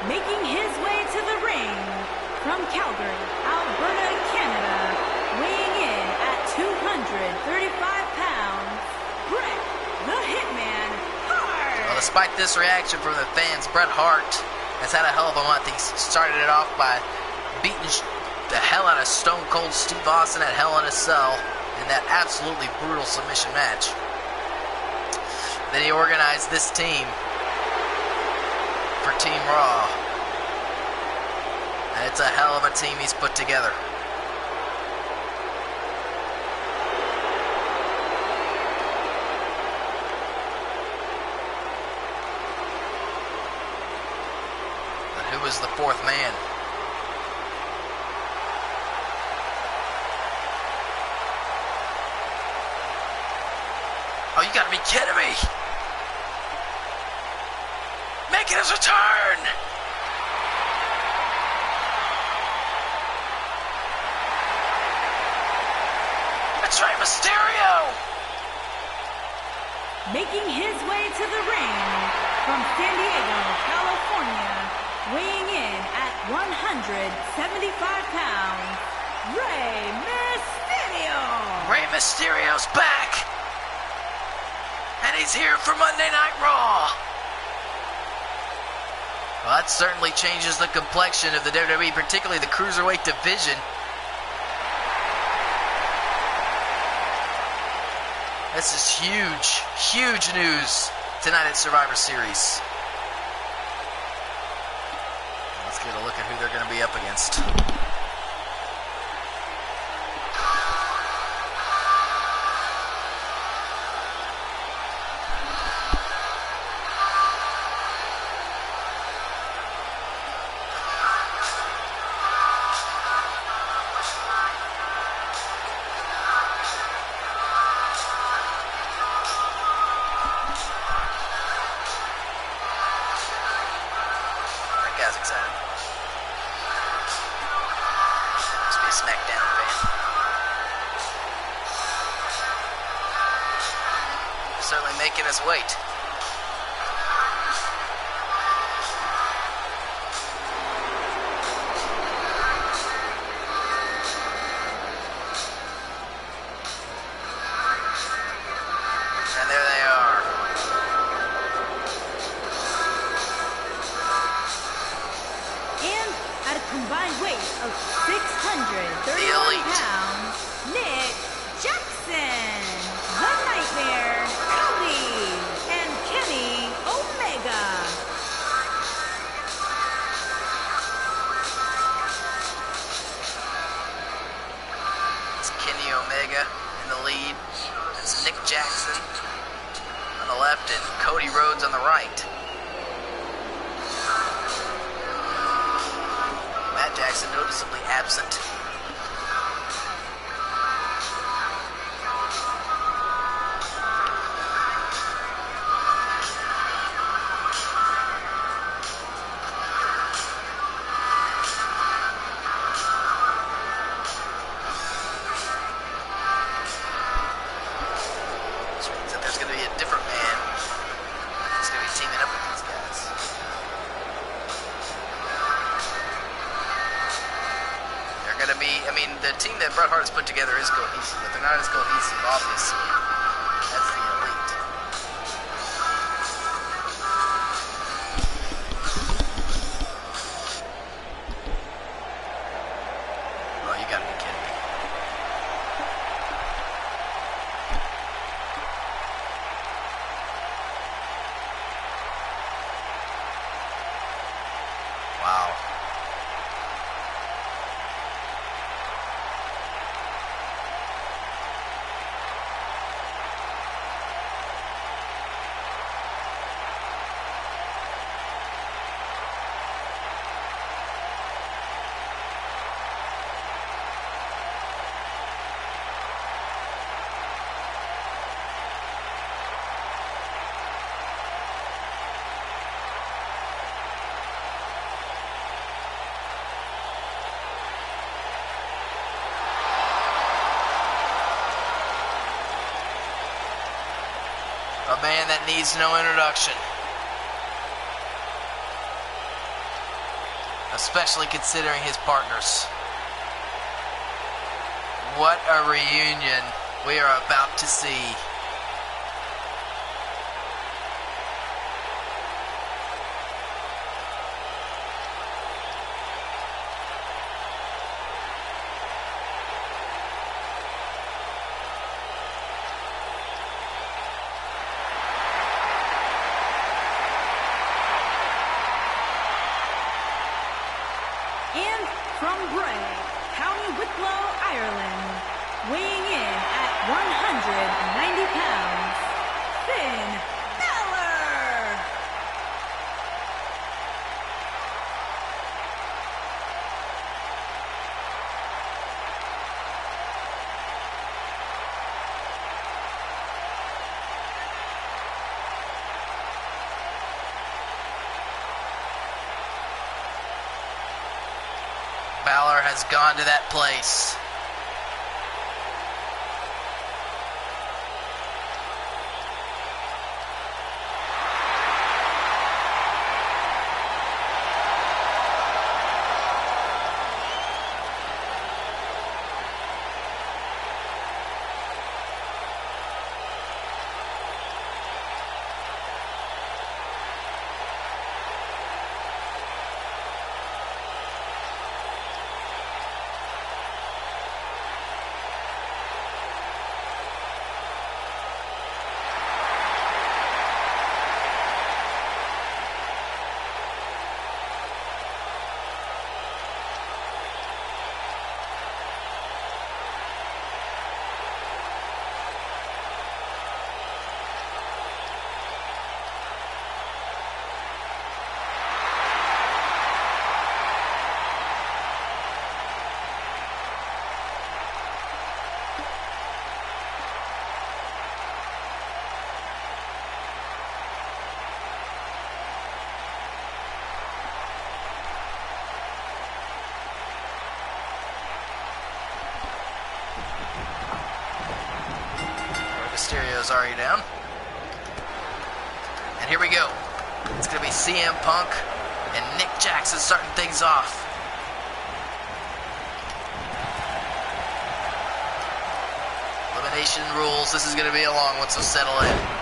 Making his way to the ring from Calgary, Alberta, Canada, weighing in at 235 pounds, Bret the Hitman Hart. Well, despite this reaction from the fans, Bret Hart has had a hell of a month. He started it off by beating the hell out of Stone Cold Steve Austin at Hell in a Cell in that absolutely brutal submission match. Then he organized this team for Team Raw. And it's a hell of a team he's put together. But who was the fourth man? Oh, you gotta be kidding me! Making his return! It's Rey Mysterio! Making his way to the ring from San Diego, California, weighing in at 175 pounds, Rey Mysterio! Rey Mysterio's back! And he's here for Monday Night Raw! Well, that certainly changes the complexion of the WWE, particularly the Cruiserweight division. This is huge, huge news tonight at Survivor Series. Let's get a look at who they're going to be up against. Certainly making us wait. And there they are. And at a combined weight of 631 pounds, Nick Jackson, The Nightmare, and Kenny Omega. It's Kenny Omega in the lead. It's Nick Jackson on the left and Cody Rhodes on the right. Matt Jackson noticeably absent. The team that Bret Hart has put together is cohesive, but they're not as cohesive, obviously, as the Elite. Oh, you gotta be kidding me. Wow. A man that needs no introduction. Especially considering his partners. What a reunion we are about to see. 190 pounds, Finn Balor. Balor has gone to that place. Mysterio's already down. And here we go. It's going to be CM Punk and Nick Jackson starting things off. Elimination rules. This is going to be a long one, so settle in.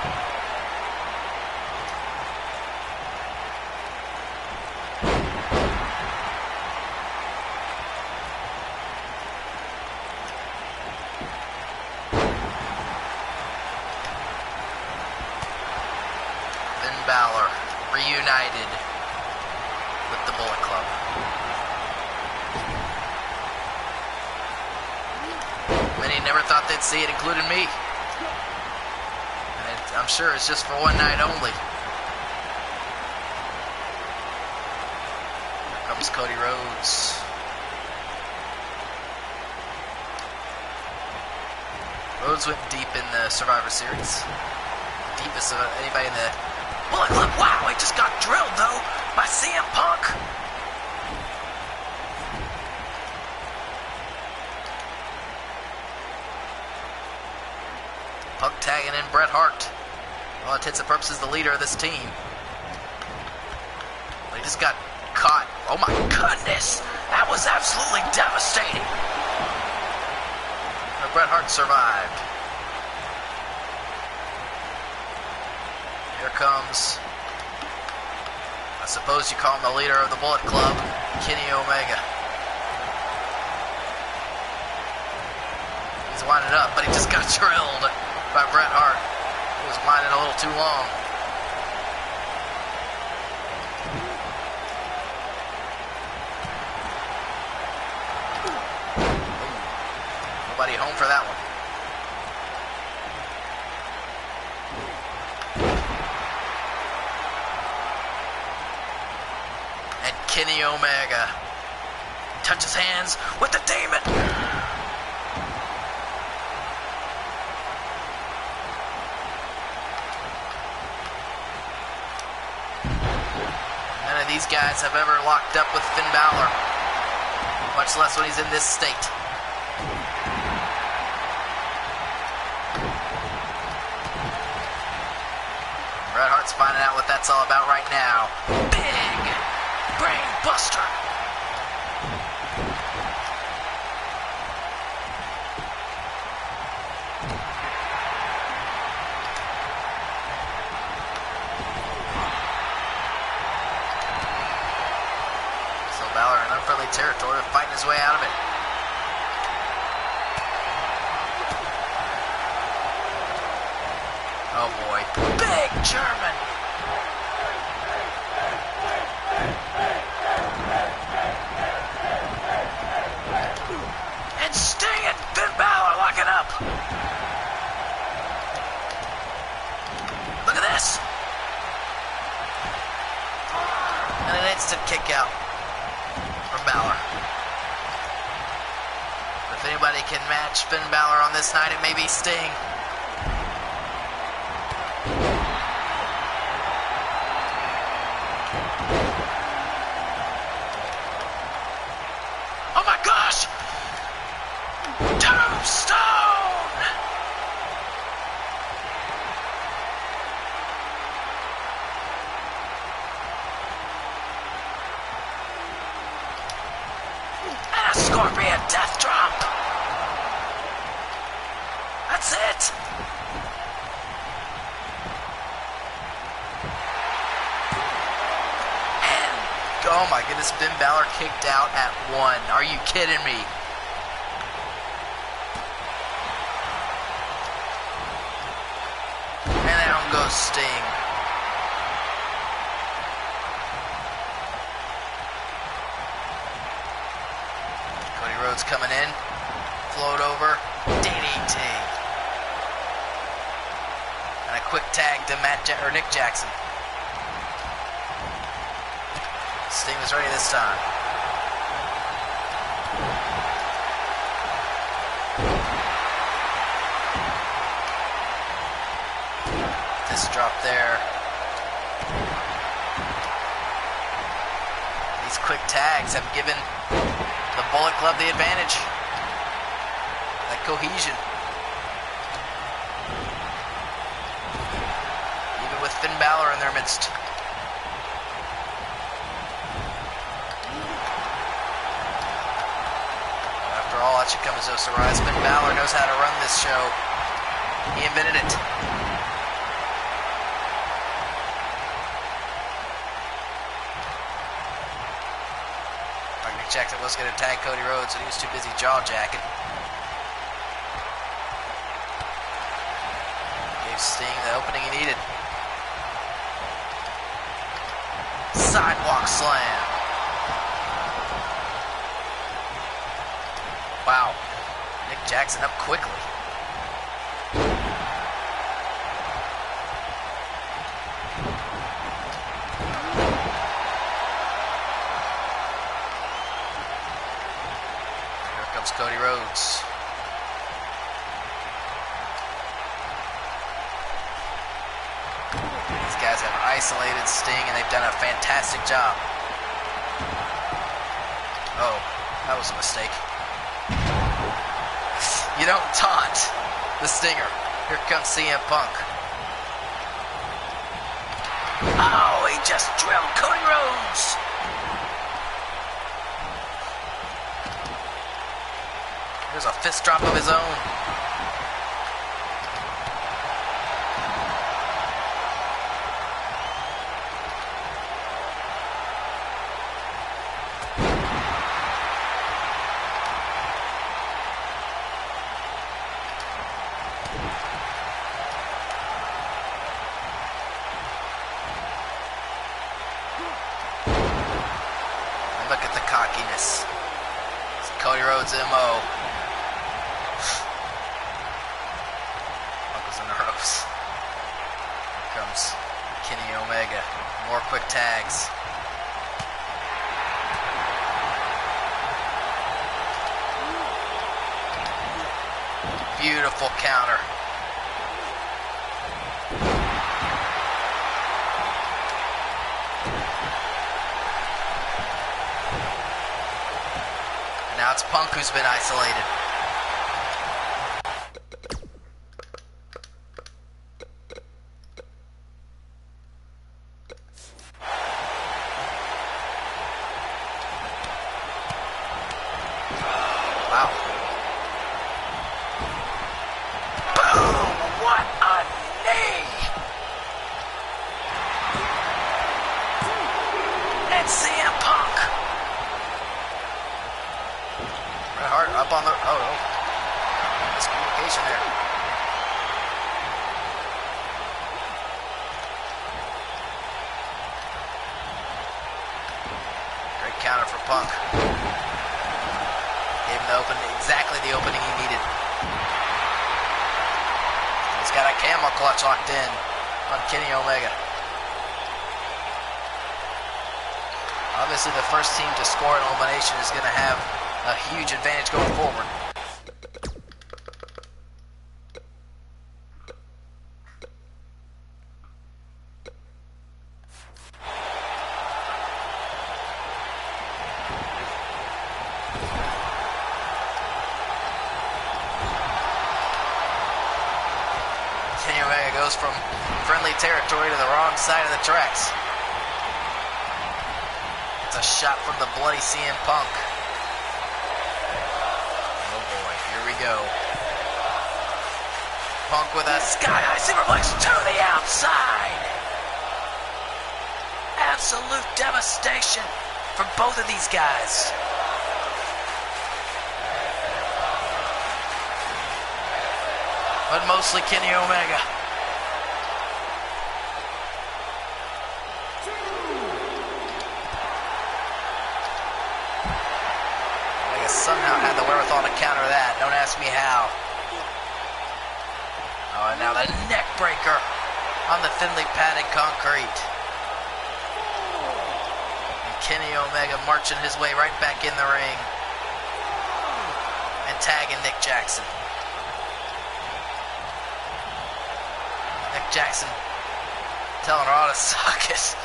Balor reunited with the Bullet Club. Many never thought they'd see it, including me. And I'm sure it's just for one night only. Here comes Cody Rhodes. Rhodes went deep in the Survivor Series. Deepest of anybody in the Bullet Club. Wow, he just got drilled, though, by CM Punk. Punk tagging in Bret Hart. For all intents and purposes, the leader of this team. But he just got caught. Oh, my goodness. That was absolutely devastating. But Bret Hart survived. Here comes, I suppose you call him the leader of the Bullet Club, Kenny Omega. He's winding up, but he just got drilled by Bret Hart. He was winding a little too long. Nobody home for that one. Kenny Omega touches hands with the Demon. None of these guys have ever locked up with Finn Balor, much less when he's in this state. Bret Hart's finding out what that's all about right now. Big brain buster. So Balor in unfriendly territory, fighting his way out of it. Oh boy, big German. And Sting and Finn Balor locking up. attempted kick out from Balor. But if anybody can match Finn Balor on this night, it may be Sting. Oh my gosh! Tombstone! And a Scorpion Death Drop! That's it! And, oh my goodness, Finn Balor kicked out at 1. Are you kidding me? And down goes Sting. Cody Rhodes coming in. Float over. DDT. And a quick tag to Nick Jackson. Sting was ready this time. This drop there. These quick tags have given the Bullet Club the advantage. That cohesion. Even with Finn Balor in their midst. After all, that should come as no surprise. Finn Balor knows how to run this show. He invented it. Nick Jackson was going to tag Cody Rhodes, and he was too busy jaw-jacking. Gave Sting the opening he needed. Sidewalk slam. Wow. Nick Jackson up quickly. Here comes Cody Rhodes. These guys have isolated Sting, and they've done a fantastic job. Oh, that was a mistake. You don't taunt the Stinger. Here comes CM Punk. Oh, he just drilled Cody Rhodes. There's a fist drop of his own. Look at the cockiness. It's Cody Rhodes' MO. Uncles in the ropes. Here comes Kenny Omega. More quick tags. Beautiful counter. Now it's Punk who's been isolated. Wow. Boom! What a knee! And CM Punk. Hard up on the miscommunication there. Great counter for Punk. Gave him exactly the opening he needed. He's got a camel clutch locked in on Kenny Omega. Obviously, the first team to score an elimination is going to have a huge advantage going forward. Kenny Omega goes from friendly territory to the wrong side of the tracks. It's a shot from the bloody CM Punk. Oh boy, here we go. Punk with a sky-high superplex to the outside. Absolute devastation for both of these guys. But mostly Kenny Omega. Omega somehow had the wherewithal to counter that. Don't ask me how. Oh, and now the neck breaker on the thinly padded concrete. And Kenny Omega marching his way right back in the ring. And tagging Nick Jackson. Nick Jackson telling Raw to suck it.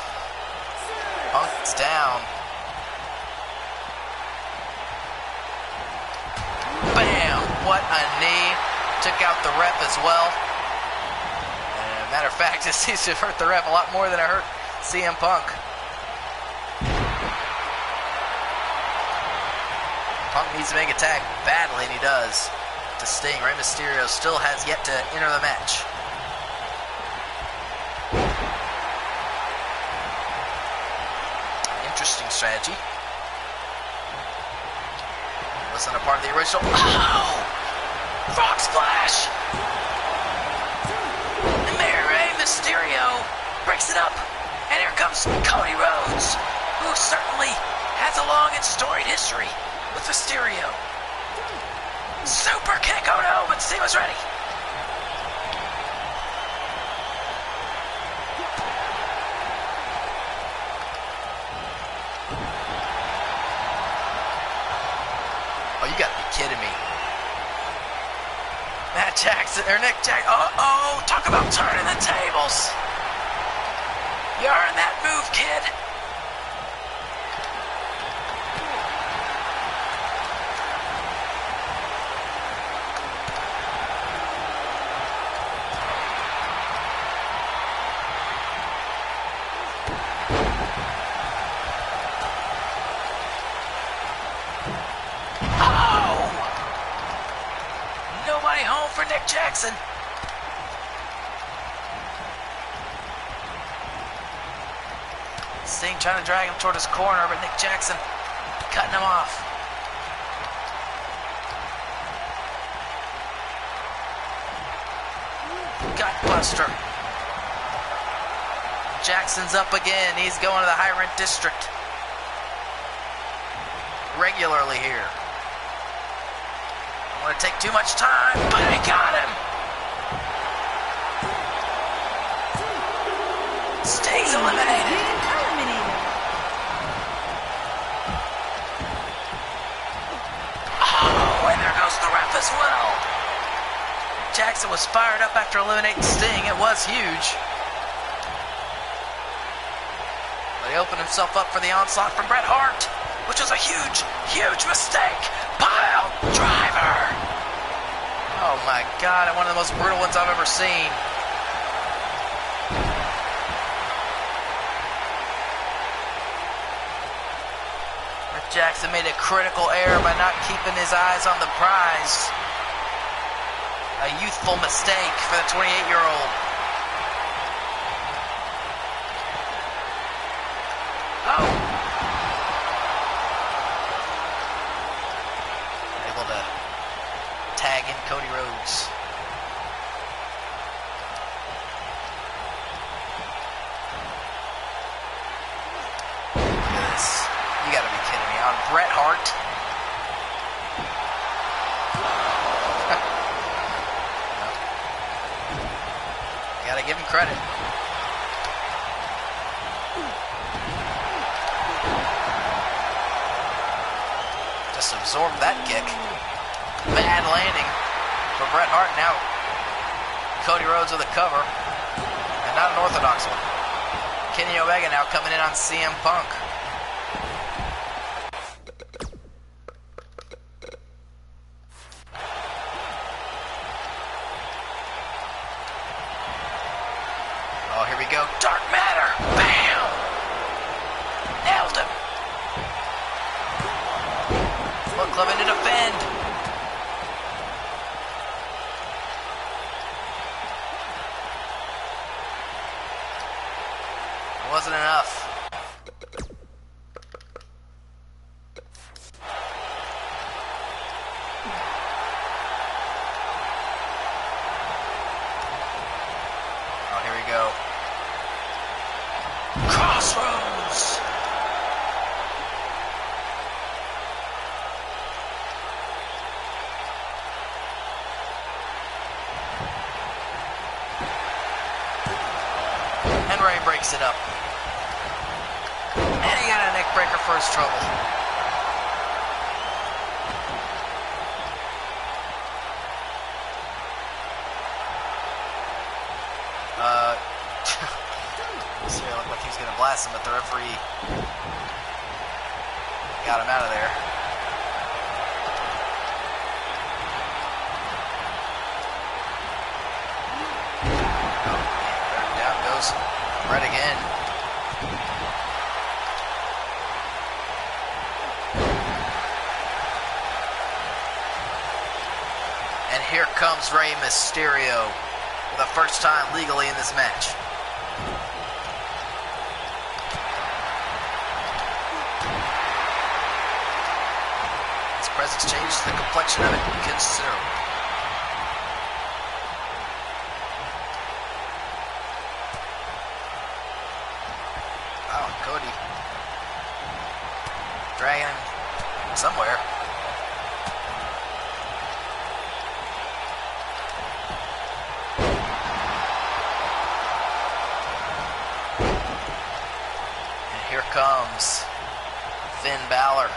Punk's down. Bam! What a knee. Took out the ref as well. And matter of fact, it seems to have hurt the ref a lot more than it hurt CM Punk. Punk needs to make a tag badly, and he does. To Sting. Rey Mysterio still has yet to enter the match. Interesting strategy. Wasn't a part of the original. Oh! Frog splash! And Rey Mysterio breaks it up. And here comes Cody Rhodes, who certainly has a long and storied history with Mysterio. Super kick, oh no, but Sting was ready. Oh, you gotta be kidding me. Matt Jackson, or Nick Jackson, uh-oh, talk about turning the tables. You earned that move, kid. For Nick Jackson. Sting trying to drag him toward his corner, but Nick Jackson cutting him off. Gutbuster. Jackson's up again. He's going to the high rent district regularly here. Don't want to take too much time, but he got him. Sting's eliminated. Oh, and there goes the ref as well. Jackson was fired up after eliminating Sting. It was huge. But he opened himself up for the onslaught from Bret Hart, which was a huge, huge mistake. Pile driver. Oh my God, one of the most brutal ones I've ever seen. Rick Jackson made a critical error by not keeping his eyes on the prize. A youthful mistake for the 28-year-old. Oh! Able to tag in Cody Rhodes. Look at this. You gotta be kidding me. On Bret Hart. Gotta give him credit. just absorbed that kick. Bad landing for Bret Hart. Now Cody Rhodes with a cover, and not an orthodox one. Kenny Omega now coming in on CM Punk. Oh, here we go. Dark Matter. Bam! Nailed him. Foot Club in to defend. It wasn't enough. Oh, here we go. Crossroads. And Ray breaks it up. And he got a neck breaker for his trouble. See, it looked like he was going to blast him, but the referee got him out of there. Down goes Bret again. And here comes Rey Mysterio for the first time legally in this match. His presence changes the complexion of it considerably. Wow, Cody dragging him somewhere. Here comes Finn Balor.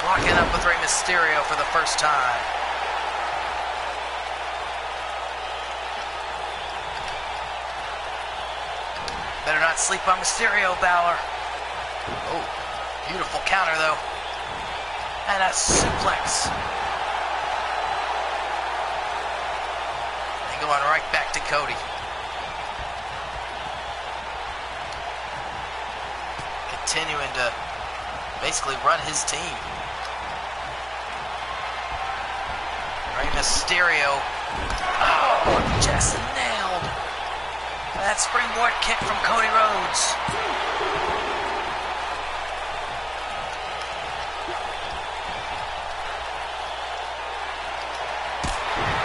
Locking up with Rey Mysterio for the first time. Better not sleep on Mysterio, Balor. Oh, beautiful counter though. And a suplex. Going right back to Cody. Continuing to basically run his team. Rey Mysterio. Oh, just nailed that springboard kick from Cody Rhodes.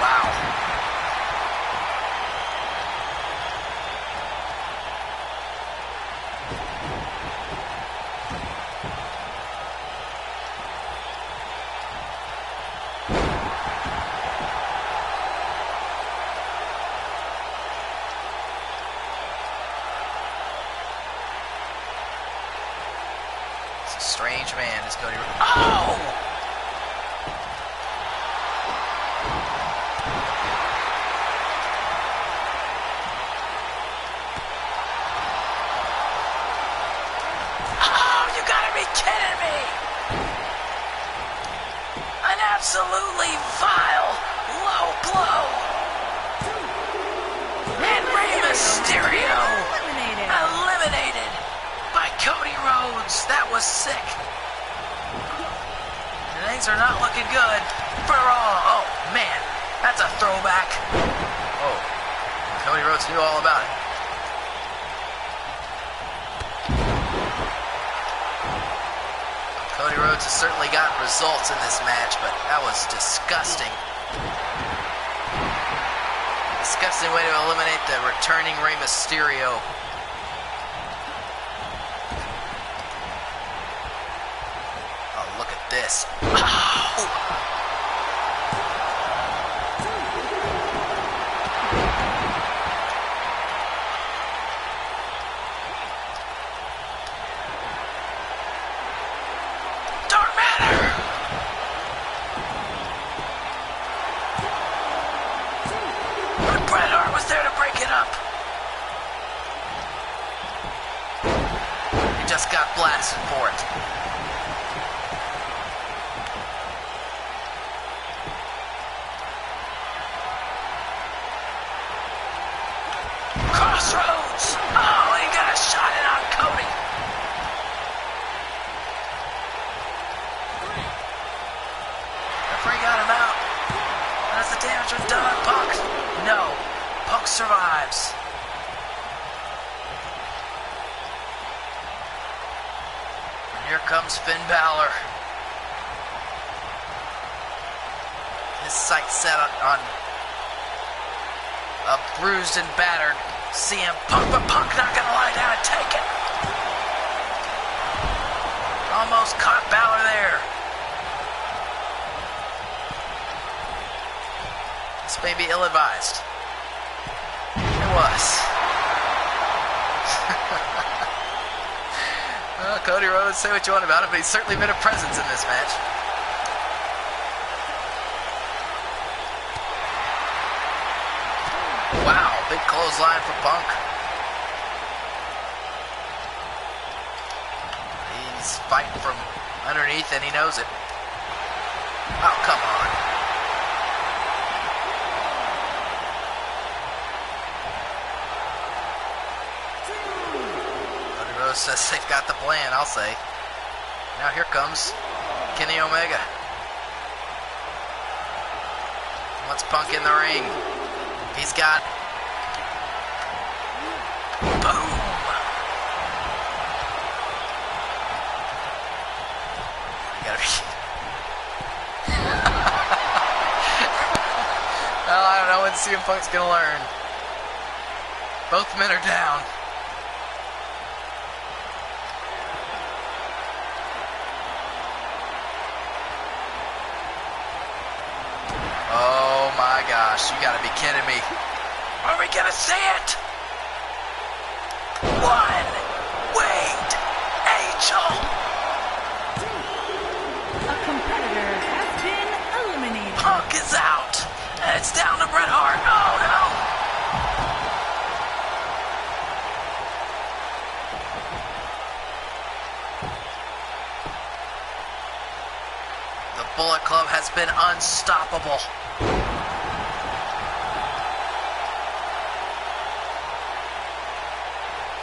Wow. Strange man is Cody Rhodes. Oh! Oh, you gotta be kidding me! An absolutely vile low blow. And Rey Mysterio eliminated by Cody Rhodes. That was sick. And things are not looking good for Raw. Oh, man. That's a throwback. Oh. Cody Rhodes knew all about it. Cody Rhodes has certainly gotten results in this match, but that was disgusting. Disgusting way to eliminate the returning Rey Mysterio. This. Oh. up. He just got blasted for it. Crossroads! Oh, he got a shot in on Cody. Referee got him out. Has the damage been done on Punk? No. Punk survives. And here comes Finn Balor. His sights set on a bruised and battered CM Punk, but Punk not gonna lie down and take it. Almost caught Balor there. This may be ill-advised. It was. Well, Cody Rhodes, say what you want about it, but he's certainly been a presence in this match. Wow, big clothesline for Punk. He's fighting from underneath and he knows it. Oh, come on. Cody Rhodes says they've got the plan, I'll say. Now here comes Kenny Omega. Wants Punk in the ring. He's got... Boom! You gotta be... Well, I don't know when CM Punk's gonna learn. Both men are down. Oh my gosh, you gotta be kidding me. Are we gonna see it? One-winged angel! A competitor has been eliminated. Punk is out! And it's down to Bret Hart. Oh no! The Bullet Club has been unstoppable.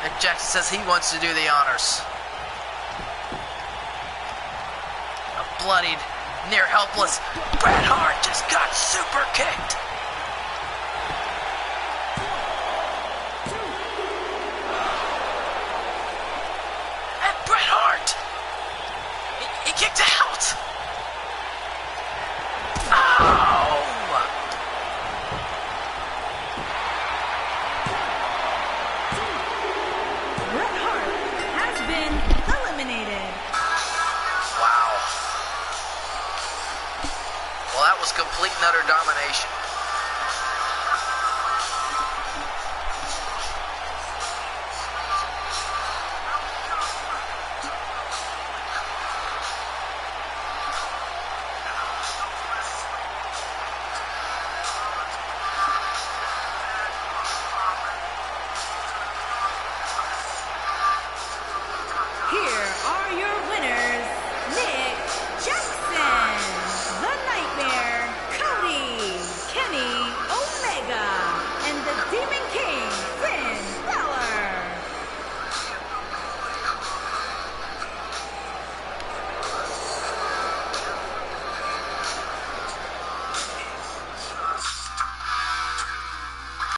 Nick Jackson says he wants to do the honors. A bloodied, near helpless Bret Hart just got super kicked. And Bret Hart, he kicked out. Oh! Bret Hart has been eliminated. Wow. Well, that was complete and utter domination.